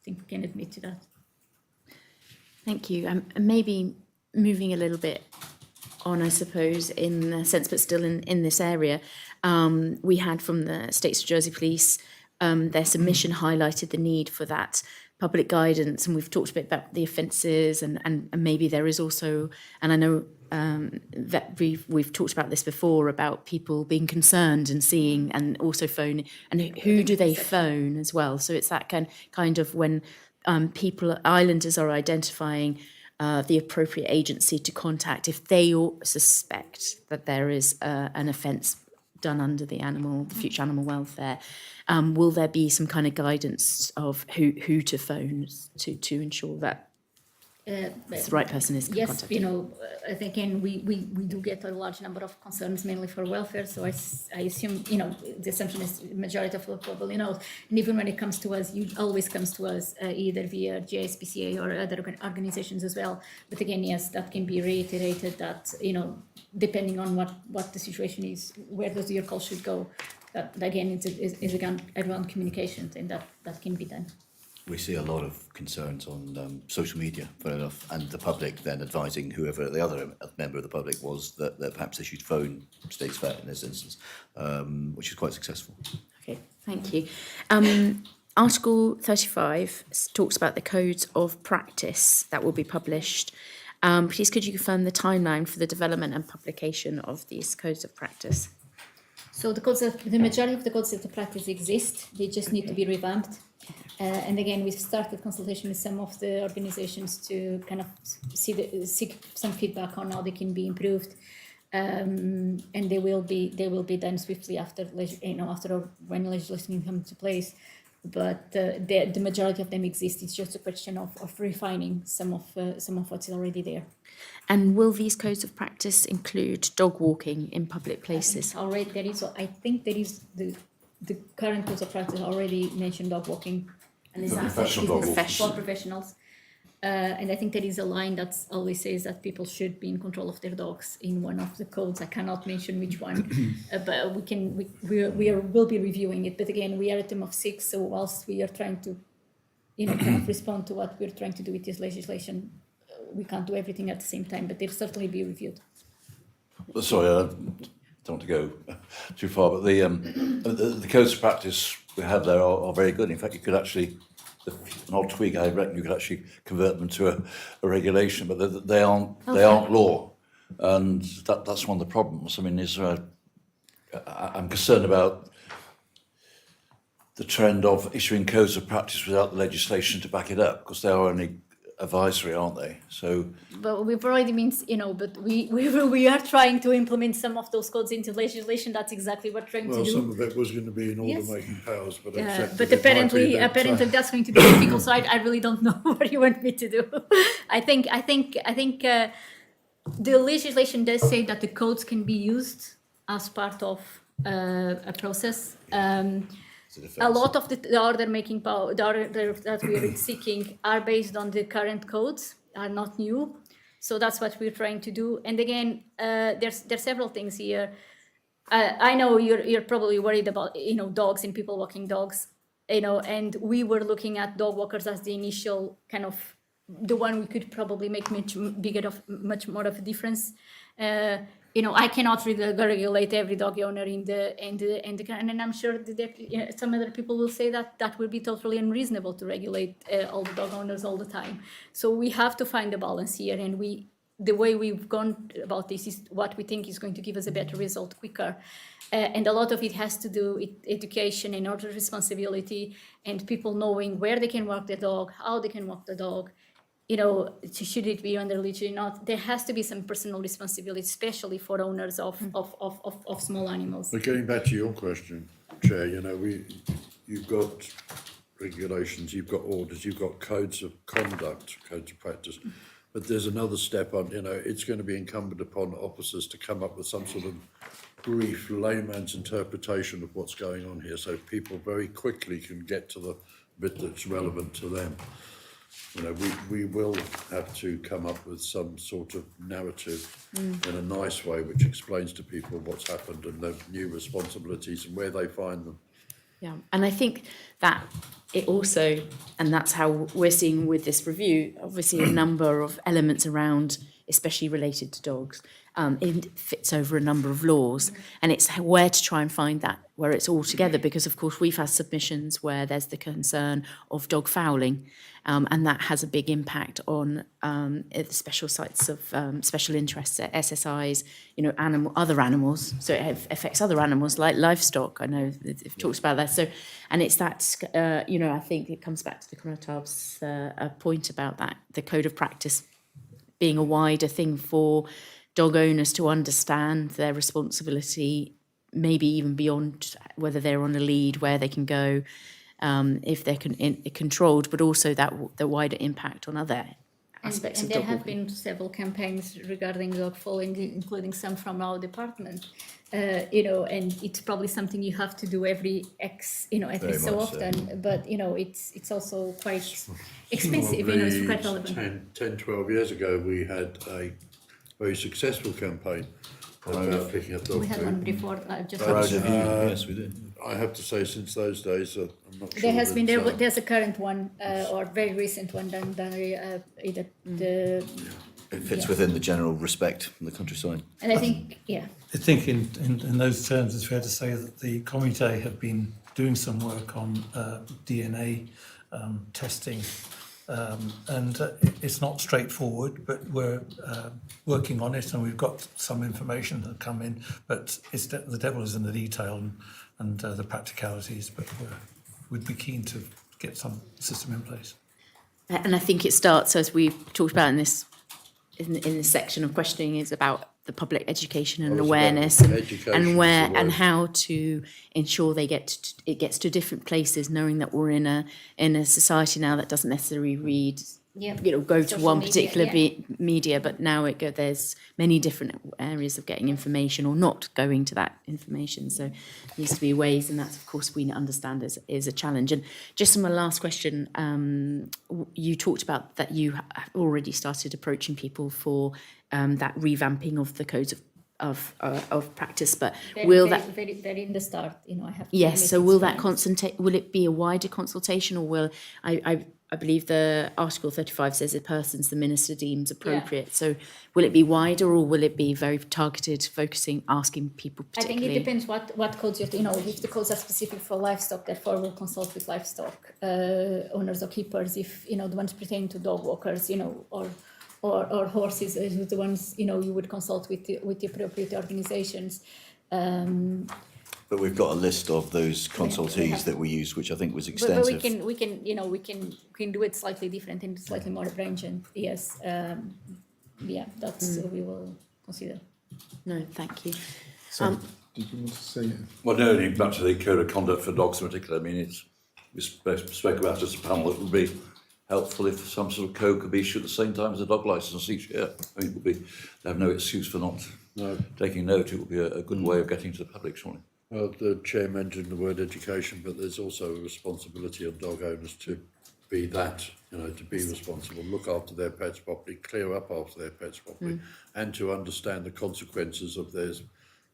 think we can admit to that. Thank you. And maybe moving a little bit on, I suppose, in a sense, but still in this area, we had from the States of Jersey Police, their submission highlighted the need for that public guidance, and we've talked a bit about the offences, and maybe there is also, and I know that we've talked about this before, about people being concerned and seeing, and also phone, and who do they phone as well? So it's that kind of when islanders are identifying the appropriate agency to contact if they suspect that there is an offence done under the future animal welfare. Will there be some kind of guidance of who to phone to ensure that the right person is Yes, contacted? you know, I think again, we do get a large number of concerns, mainly for welfare. So I assume, you know, the assumption is the majority of people probably know. And even when it comes to us, it always comes to us either via JSPCA or other organizations as well. But again, yes, that can be reiterated that, you know, depending on what the situation is, where does your call should go. That again, is again everyone communication, and that can be done. We see a lot of concerns on social media, fair enough, and the public then advising whoever the other member of the public was that perhaps they should phone States Vet in this instance, which is quite successful. Okay, thank you. Article 35 talks about the codes of practice that will be published. Please could you confirm the timeline for the development and publication of these codes of practice? So the majority of the codes of practice exist. They just need to be revamped. And again, we've started consultation with some of the organizations to kind of seek some feedback on how they can be improved. And they will be done swiftly after when legislation comes into place. But the majority of them exist. It's just a question of refining some of what's already there. And will these codes of practice include dog walking in public places? Already there is. I think there is the current codes of practice already mentioned dog walking. And is that Professional dog walking. for professionals? And I think there is a line that always says that people should be in control of their dogs in one of the codes. I cannot mention which one, but we'll be reviewing it. But again, we are a team of 6, so whilst we are trying to, kind of respond to what we're trying to do with this legislation, we can't do everything at the same time. But they'll certainly be reviewed. Sorry, I don't want to go too far, but the codes of practice we have there are very good. In fact, you could actually, an odd tweak, I reckon you could actually convert them to a regulation, but they aren't law, and that's one of the problems. I mean, I'm concerned about the trend of issuing codes of practice without the legislation to back it up, because they are only advisory, aren't they? So, but we've already been, but we are trying to implement some of those codes into legislation. That's exactly what we're trying to do. Well, some of it was going to be in Yes. order-making powers, but But apparently that's going to be difficult. So I really don't know what you want me to do. I think the legislation does say that the codes can be used as part of a process. A lot of the order making power, the order that we are seeking, are based on the current codes, are not new. So that's what we're trying to do. And again, there's several things here. I know you're probably worried about dogs and people walking dogs, and we were looking at dog walkers as the initial kind of the one we could probably make much more of a difference. I cannot regulate every dog owner in the and I'm sure that some other people will say that would be totally unreasonable to regulate all the dog owners all the time. So we have to find a balance here, and the way we've gone about this is what we think is going to give us a better result quicker. And a lot of it has to do with education and order responsibility, and people knowing where they can walk the dog, how they can walk the dog. Should it be under leash or not? There has to be some personal responsibility, especially for owners of small animals. But getting back to your question, Chair, you've got regulations, you've got orders, you've got codes of conduct, codes of practice. But there's another step on, it's going to be incumbent upon officers to come up with some sort of brief layman's interpretation of what's going on here, so people very quickly can get to the bit that's relevant to them. We will have to come up with some sort of narrative in a nice way which explains to people what's happened and their new responsibilities and where they find them. Yeah, and I think that it also, and that's how we're seeing with this review, obviously a number of elements around, especially related to dogs, it fits over a number of laws, and it's where to try and find that, where it's all together, because of course we've had submissions where there's the concern of dog fouling, and that has a big impact on the special sites of special interests, SSIs, you know, other animals. So it affects other animals like livestock. I know they've talked about that. So, and it's that, you know, I think it comes back to the Connotab's point about that, the code of practice being a wider thing for dog owners to understand their responsibility, maybe even beyond whether they're on a lead, where they can go, if they're controlled, but also that the wider impact on other aspects and of there dog have walking. been several campaigns regarding dog fouling, including some from our department. You know, and it's probably something you have to do every Very so much so. often. But you know, it's also quite expensive. You know, it's quite Probably relevant. 10, 12 years ago, we had a very successful campaign about picking up dog We had food. one before. Just But, Yes, we did. I have to say, since those days, I'm not sure. there has been that, there's a current one or very recent one done by either the It fits Yeah. within the general respect from the countryside. and I think I think in those terms, it's fair to say that the Comité have been doing some work on DNA testing, and it's not straightforward, but we're working on it, and we've got some information that come in, but the devil is in the detail and the practicalities, but we'd be keen to get some system in place. And I think it starts, as we've talked about in this section of questioning, is about the public education and Oh, it's about awareness, and education, and is where the and word. how to ensure it gets to different places, knowing that we're in a society now that doesn't necessarily read, go to Social one media, particular yeah. media, but now there's many different areas of getting information or not going to that information. So there needs to be ways, and that of course we understand is a challenge. And just on my last question, you talked about that you have already started approaching people for that revamping of the codes of practice, but very in the start, you know, I have to yes, admit so it's will that very- will it be a wider consultation, or will I believe the Article 35 says a persons the minister deems appropriate. So will it be wider, or will it be very targeted, asking people I think particularly? it depends what codes you know, if the codes are specific for livestock, therefore we'll consult with livestock owners or keepers. If, you know, the ones pertaining to dog walkers, you know, or horses, the ones, you know, you would consult with the appropriate organisations. But we've got a list of those we consultees have- that we used, which I think was But extensive. we can, you know, we can do it slightly different and slightly more stringent. Yes, that's we will consider. No, thank you. So, did you want to say? Well, no, back to the code of conduct for dogs in particular. I mean, we spoke about as a panel, it would be helpful if some sort of code could be issued at the same time as a dog licence each year. I mean, it would be, they have no excuse for not taking note. It would be a good way of getting to the public, surely. Well, the chair mentioned the word education, but there's also a responsibility of dog owners to be that, you know, to be responsible, look after their pets properly, clear up after their pets properly, and to understand the consequences of their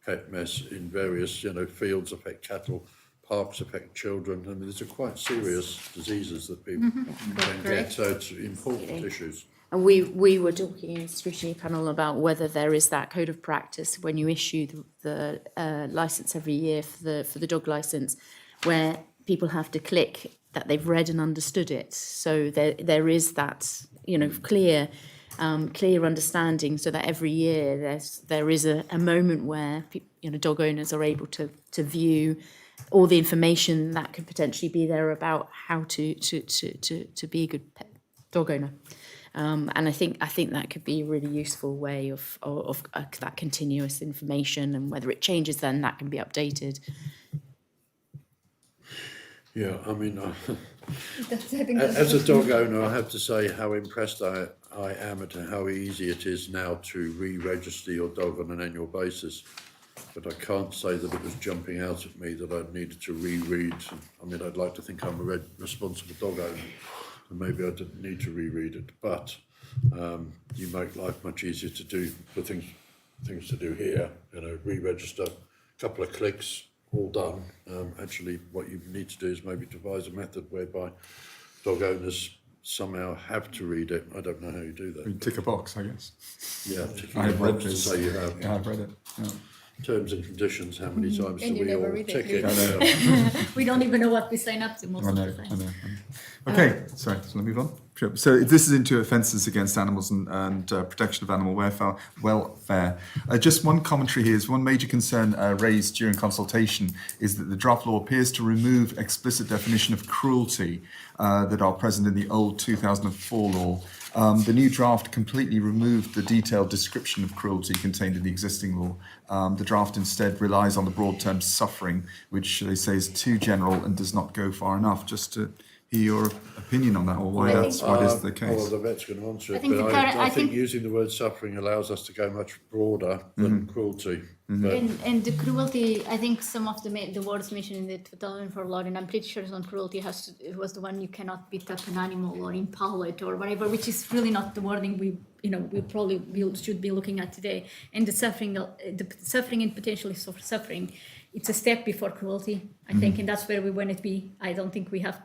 pet mess in various, you know, fields affect cattle, parks affect children. I mean, these are quite serious diseases that people can get, so it's important issues. And we were talking in a scrutiny panel about whether there is that code of practice when you issue the licence every year for the dog licence, where people have to click that they've read and understood it. So there is that, you know, clear understanding, so that every year there is a moment where dog owners are able to view all the information that could potentially be there about how to be a good pet dog owner. And I think that could be a really useful way of that continuous information, and whether it changes, then that can be updated. Yeah, I mean, I think as a dog owner, I have to say how impressed I am at how easy it is now to re-register your dog on an annual basis. But I can't say that it was jumping out at me that I needed to reread. I mean, I'd like to think I'm a responsible dog owner, and maybe I didn't need to reread it. But you make life much easier to do for things to do here. You know, re-register, a couple of clicks, all done. Actually, what you need to do is maybe devise a method whereby dog owners somehow have to read it. I don't know how you do You that. tick a box, I guess. Yeah, ticking I a have read box to this. say you have. Yeah, I've read it. Yeah. Terms and conditions, how many times And do you we never all read it, tick do you? it? We don't even know what we sign up to most I of know, the I time. know. Okay, sorry, so let me move on. Sure. So this is into offences against animals and protection of animal welfare. Just one commentary here is one major concern raised during consultation is that the draft law appears to remove explicit definition of cruelty that are present in the old 2004 law. The new draft completely removed the detailed description of cruelty contained in the existing law. The draft instead relies on the broad term suffering, which they say is too general and does not go far enough. Just to hear your opinion on that, or why I that's think- why is the Well, case. the vet's going to answer I it, think but the current- I I think think- using the word suffering allows us to go much broader than cruelty. But And the cruelty, I think some of the words mentioned in the 2004 law, and I'm pretty sure it's on cruelty, it was the one you cannot beat up an animal or impale it or whatever, which is really not the wording we should be looking at today. And the suffering and potentially suffering, it's a step before cruelty, I think, and that's where we want to be. I don't think we have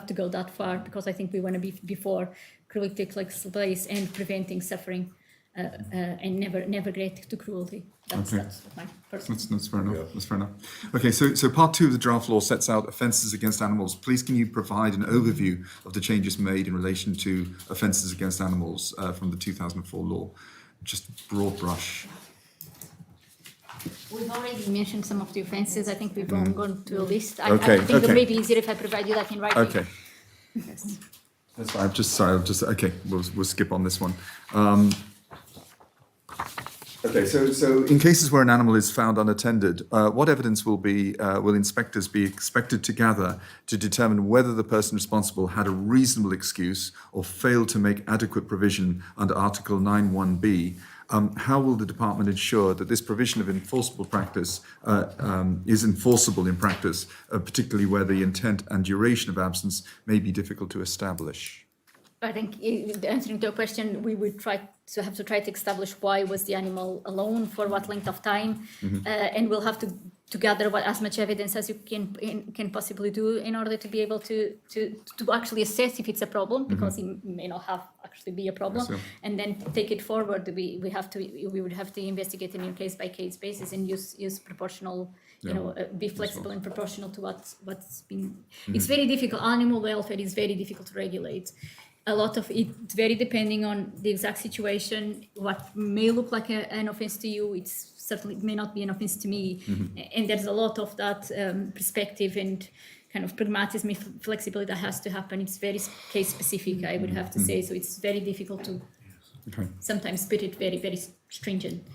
to go that far, because I think we want to be before cruelty takes place and preventing suffering. And never get to cruelty. That's my personal. That's fair enough. That's fair enough. Okay, so part 2 of the draft law sets out offences against animals. Please, can you provide an overview of the changes made in relation to offences against animals from the 2004 law? Just broad brush. We've already mentioned some of the offences. I think we've gone to a list. Okay, I think okay. it may be easier if I provide you that in writing. Okay. That's fine. Okay, we'll skip on this one. Okay, so in cases where an animal is found unattended, what evidence will inspectors be expected to gather to determine whether the person responsible had a reasonable excuse or failed to make adequate provision under Article 9(1)(b)? How will the department ensure that this provision of enforceable practice is enforceable in practice, particularly where the intent and duration of absence may be difficult to establish? I think answering to your question, we would try to establish why was the animal alone, for what length of time, and we'll have to gather as much evidence as you can possibly do in order to be able to actually assess if it's a problem, because it may not actually be a problem, Yes, and then take it forward. We would have to investigate in a case by case basis and use proportional. Be flexible and proportional to what's been. It's very difficult. Animal welfare is very difficult to regulate. A lot of it, very depending on the exact situation, what may look like an offence to you, it certainly may not be an offence to me. And there's a lot of that perspective and kind of pragmatism, flexibility that has to happen. It's very case specific, I would have to say. So it's very difficult to sometimes put it very, very stringent.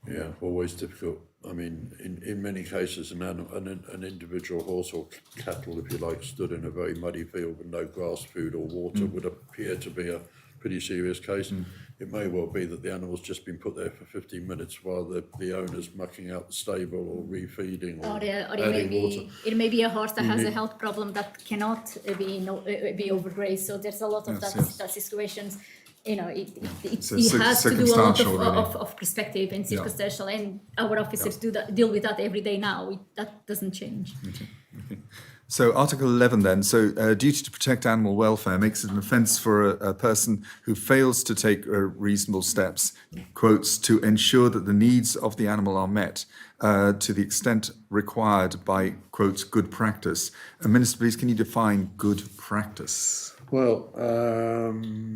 yeah, always difficult. I mean, in many cases, an individual horse or cattle, if you like, stood in a very muddy field with no grass, food or water would appear to be a pretty serious case. It may well be that the animal's just been put there for 15 minutes while the owner's mucking out the stable or refeeding or adding water. It may be a horse that has a health problem that cannot be overgrazed. So there's a lot of that situations. It So has to do a lot circumstantial, really. of perspective and circumstantial, and our officers deal with that every day now. That doesn't change. So Article 11 then, duty to protect animal welfare makes it an offence for a person who fails to take reasonable steps, quotes, to ensure that the needs of the animal are met to the extent required by, quotes, good practice. Minister, please, can you define good practice? Well,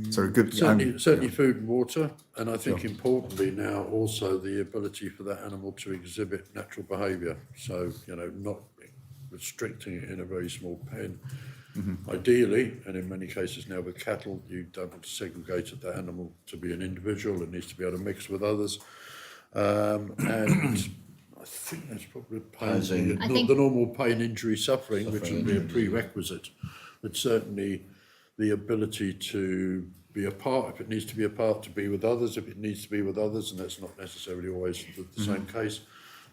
certainly food and water, and I think importantly now also the ability for that animal to exhibit natural behaviour. So, not restricting it in a very small pen. Ideally, and in many cases now with cattle, you don't want to segregate that animal to be an individual. It needs to be able to mix with others. And I think that's probably the normal pain, injury, suffering, which would be a prerequisite. But certainly the ability to be apart, if it needs to be apart, to be with others, if it needs to be with others, and that's not necessarily always the same case.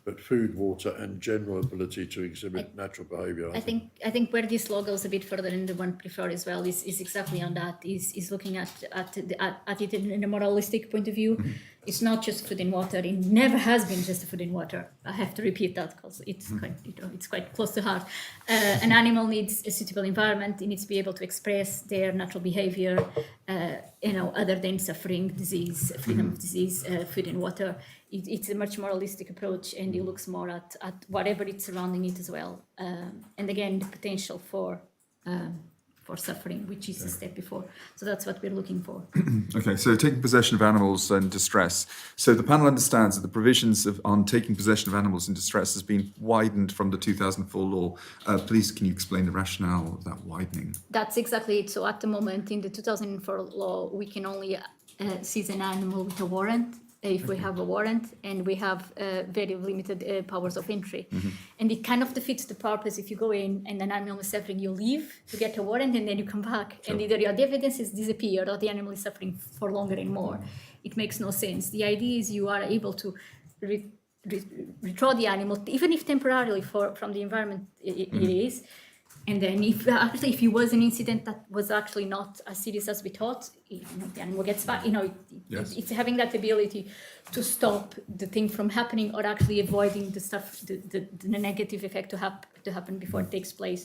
but food, water, and general ability to exhibit natural behaviour. I think where this law goes a bit further and the one preferred as well is exactly on that, is looking at it in a moralistic point of view. It's not just food and water. It never has been just food and water. I have to repeat that because it's quite close to heart. An animal needs a suitable environment. It needs to be able to express their natural behaviour, other than suffering, disease, freedom of disease, food and water. It's a much moralistic approach, and it looks more at whatever is surrounding it as well. And again, the potential for suffering, which is a step before. So that's what we're looking for. Okay, so taking possession of animals in distress. So the panel understands that the provisions on taking possession of animals in distress has been widened from the 2004 law. Please, can you explain the rationale of that widening? That's exactly it. So at the moment, in the 2004 law, we can only seize an animal with a warrant, if we have a warrant, and we have very limited powers of entry. And it kind of defeats the purpose. If you go in and an animal is suffering, you leave to get a warrant, and then you come back, and either your evidence has disappeared or the animal is suffering for longer and more. It makes no sense. The idea is you are able to withdraw the animal, even if temporarily from the environment it is. And then if it was an incident that was actually not as serious as we thought, the animal gets back. Yes. It's having that ability to stop the thing from happening, or actually avoiding the negative effect to happen before it takes place.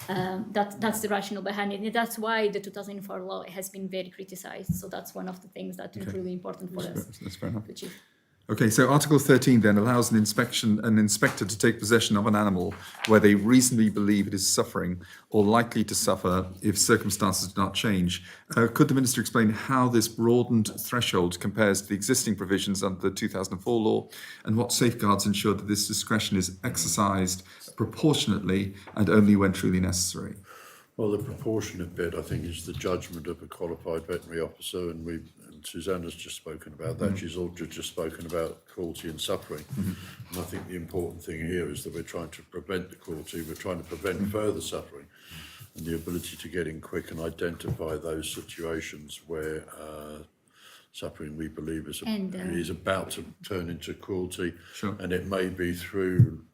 That's the rationale behind it. And that's why the 2004 law has been very criticized. So that's one of the things that is really important for us. That's fair enough. to achieve. Okay, so Article 13 then allows an inspector to take possession of an animal where they reasonably believe it is suffering or likely to suffer if circumstances do not change. Could the Minister explain how this broadened threshold compares to the existing provisions under the 2004 law, and what safeguards ensure that this discretion is exercised proportionately and only when truly necessary? Well, the proportionate bit, I think, is the judgment of a qualified veterinary officer, and Susanna's just spoken about that. She's also just spoken about cruelty and suffering. And I think the important thing here is that we're trying to prevent the cruelty, we're trying to prevent further suffering, and the ability to get in quick and identify those situations where suffering, we believe, is about to turn into cruelty. Sure. And it may be through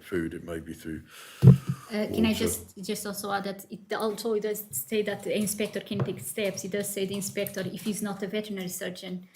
food, it may be through Can I just also add that it does say that the inspector can take steps. It does say the inspector, if he's not a veterinary surgeon,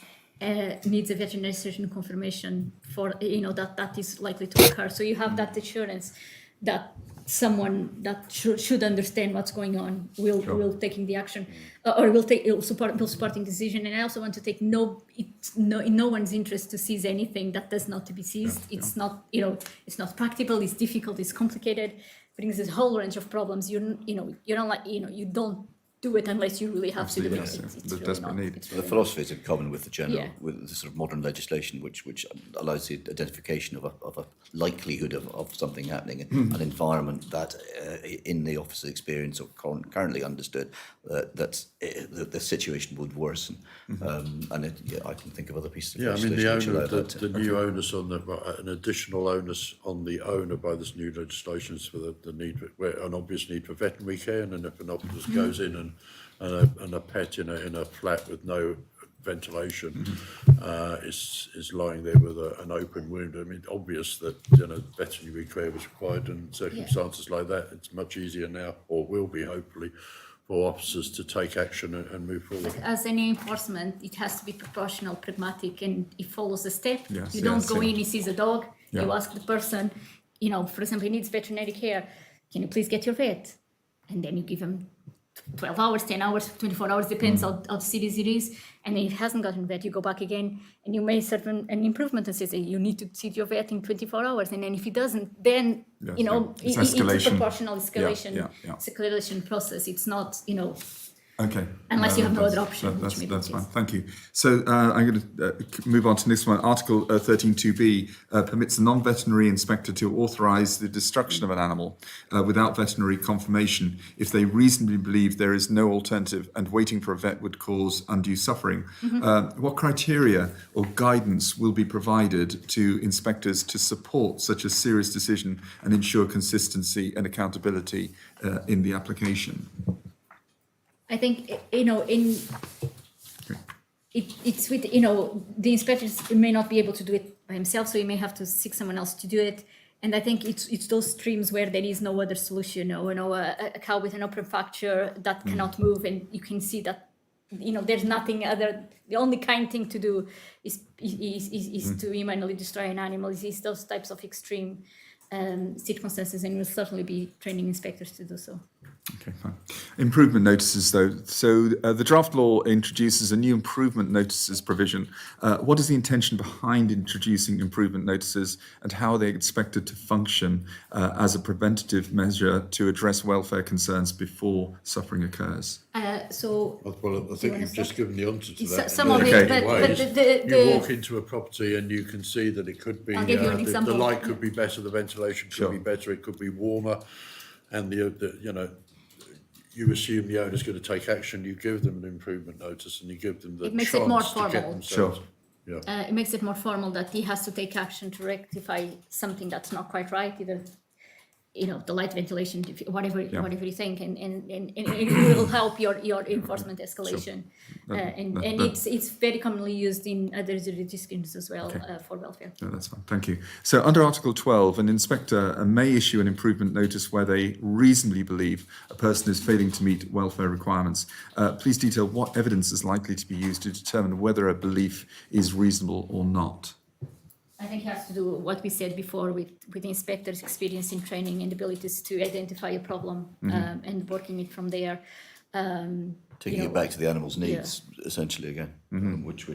needs a veterinary surgeon confirmation for that is likely to occur. So you have that assurance that someone that should understand what's going on will taking the action, or will supporting decision. And I also want to take in no one's interest to seize anything that does not to be seized. It's not it's not practical. It's difficult. It's complicated. Brings a whole range of problems. You don't do it unless you really have to do it. Yes, It's the really desperate not. need. It's The really philosophy is in common with the Yeah. with the sort of modern legislation, which allows the identification of a likelihood of something happening, an environment that, in the officer's experience or currently understood, that the situation would worsen. And I can think of other pieces of Yeah, I mean, legislation which allow that. the new onus on an additional onus on the owner by this new legislation is for the need, an obvious need for veterinary care, and then if an officer goes in and a pet in a flat with no ventilation is lying there with an open wound, I mean, obvious that veterinary care was required in circumstances like that. It's much easier now, or will be hopefully, for officers to take action and move forward. But as any enforcement, it has to be proportional, pragmatic, and it follows a step. Yes, You don't yes, go yeah. in, he sees a dog, Yeah. you ask the person, for example, he needs veterinary care, can you please get your vet? And then you give him 12 hours, 10 hours, 24 hours, depends how serious it is. And then if he hasn't gotten vet, you go back again, and you may serve an improvement and say, you need to see your vet in 24 hours. And then if he doesn't, then, Yes, it's it's a escalation. proportional escalation, yeah. escalation process. It's not, Okay. Unless you have no that's- other option, which maybe That's it fine. is. Thank you. So I'm going to move on to this one. Article 13.2b permits a non-veterinary inspector to authorise the destruction of an animal without veterinary confirmation if they reasonably believe there is no alternative and waiting for a vet would cause undue suffering. What criteria or guidance will be provided to inspectors to support such a serious decision and ensure consistency and accountability in the application? I think it's with the inspectors may not be able to do it himself, so he may have to seek someone else to do it. And I think it's those streams where there is no other solution, or a cow with an open fracture that cannot move, and you can see that there's nothing other. The only kind thing to do is to manually destroy an animal. Is those types of extreme circumstances, and we'll certainly be training inspectors to do so. Okay, fine. Improvement notices, though. So the draft law introduces a new improvement notices provision. What is the intention behind introducing improvement notices, and how are they expected to function as a preventative measure to address welfare concerns before suffering occurs? Well, I think you've just given the answer to that. Some of Okay. it, but You walk into a property and you can see that it could be, I'll give you an the example. light could be better, the ventilation could Sure. be better, it could be warmer, and you assume the owner's going to take action, you give them an improvement notice and you give them the It makes it more chance to get formal. themselves. Sure. Yeah. it makes it more formal that he has to take action to rectify something that's not quite right, either the light ventilation, whatever you think, and it will help your enforcement escalation. It's very commonly used in other jurisdictions as well for welfare. No, that's fine. Thank you. So under Article 12, an inspector may issue an improvement notice where they reasonably believe a person is failing to meet welfare requirements. Please detail what evidence is likely to be used to determine whether a belief is reasonable or not. I think it has to do with what we said before with inspectors' experience in training and abilities to identify a problem and working it from there. Taking it back to the animal's needs, essentially, again, which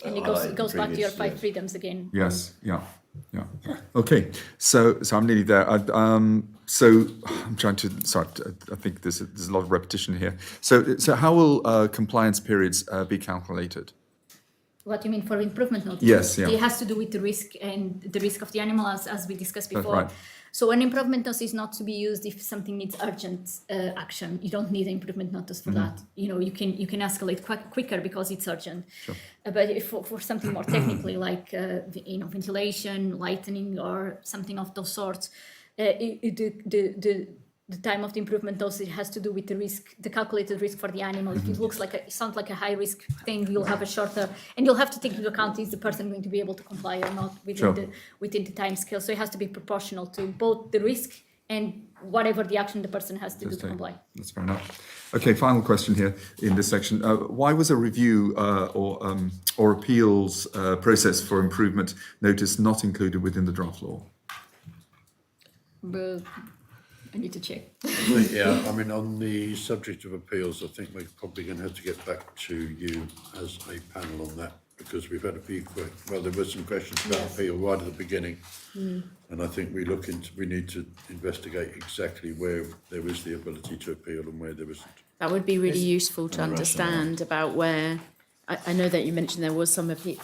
And it goes back to your 5 freedoms again. Yes. Yeah. Okay. So I'm nearly there. So I'm trying to. Sorry, I think there's a lot of repetition here. So how will compliance periods be calculated? What you mean for improvement notice? Yes, yeah. It has to do with the risk and the risk of the animal, as we discussed before. Right. So an improvement notice is not to be used if something needs urgent action. You don't need an improvement notice for that. You can escalate quicker because it's urgent. Sure. But if for something more technically, like ventilation, lightening, or something of those sorts, the time of the improvement notice has to do with the risk, the calculated risk for the animal. If it sounds like a high risk thing, you'll have a shorter, and you'll have to take into account, is the person going to be able to comply or not within the time scale. So it has to be proportional to both the risk and whatever the action the person has to do to comply. That's fair enough. Okay, final question here in this section. Why was a review or appeals process for improvement notice not included within the draft law? But I need to check. Yeah, I mean, on the subject of appeals, I think we're probably going to have to get back to you as a panel on that, because we've had a few there were some questions about appeal right at the beginning, and I think we need to investigate exactly where there is the ability to appeal and where there isn't. That would be really useful to understand about where. I know that you mentioned there was some appeal.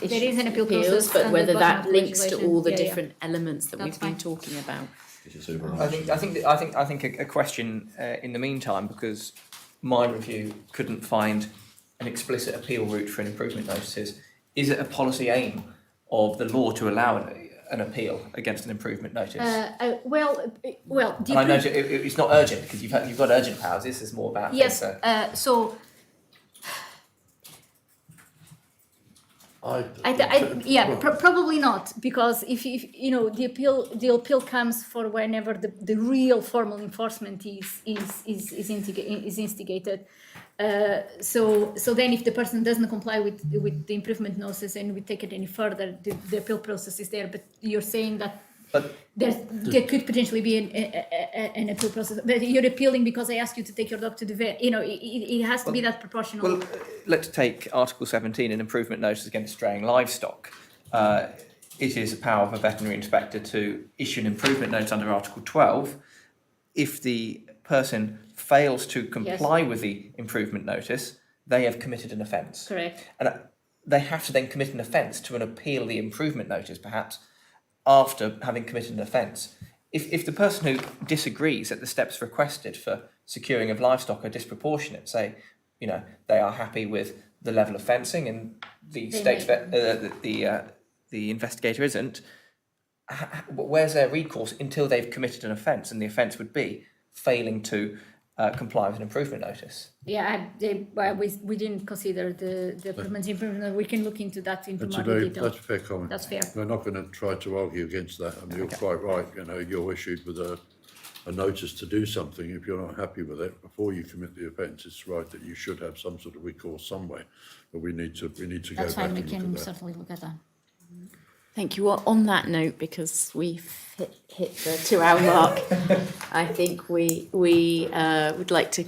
There is an appeal appeals, process but under whether that bottom links to regulation. all the Yeah, yeah. different elements that That's we've been fine. talking about. I think a question in the meantime, because my review couldn't find an explicit appeal route for an improvement notices. Is it a policy aim of the law to allow an appeal against an improvement notice? Well, And I know it's not urgent because you've got urgent powers. This is more about yes. things, Probably not, because if the appeal comes for whenever the real formal enforcement is instigated. So then if the person doesn't comply with the improvement notice and we take it any further, the appeal process is there. But you're saying that there could potentially be an appeal process, but you're appealing because I asked you to take your dog to the vet. It has to be that proportional. Well, let's take Article 17, an improvement notice against straying livestock. It is a power of a veterinary inspector to issue an improvement notice under Article 12 if the person fails to comply with the improvement notice. They have committed an offence. Correct. And they have to then commit an offence to appeal the improvement notice, perhaps, after having committed an offence. If the person who disagrees that the steps requested for securing of livestock are disproportionate, say, they are happy with the level of fencing and the the investigator isn't, where's their recourse until they've committed an offence? And the offence would be failing to comply with an improvement notice. Yeah, we didn't consider the permanent improvement. We can look into that into That's more a very, detail. that's a fair comment. That's fair. We're not going to try to argue against that. I mean, you're quite right. You know, you're issued with a notice to do something. If you're not happy with it, before you commit the offence, it's right that you should have some sort of recourse somewhere. But we need to go That's back fine. and We look can at that. certainly look at that. Thank you. Well, on that note, because we've hit the 2-hour mark, I think we would like to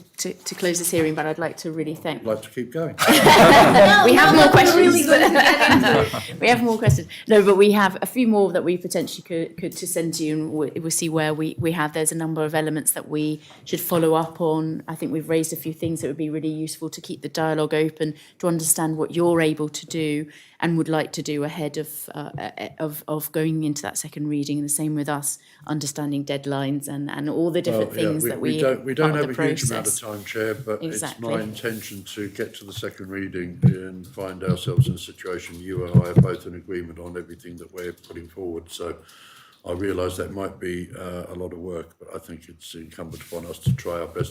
close this hearing, but I'd like to really thank. I'd like to keep going. We have more questions. We have more questions. No, but we have a few more that we potentially could to send to you, and we'll see where we have. There's a number of elements that we should follow up on. I think we've raised a few things that would be really useful to keep the dialogue open, to understand what you're able to do and would like to do ahead of going into that second reading. And the same with us, understanding deadlines and all the different things that we don't have a huge amount of time, Chair, but Exactly. it's my intention to get to the second reading and find ourselves in a situation you and I are both in agreement on everything that we're putting forward. So I realise that might be a lot of work, but I think it's incumbent upon us to try our best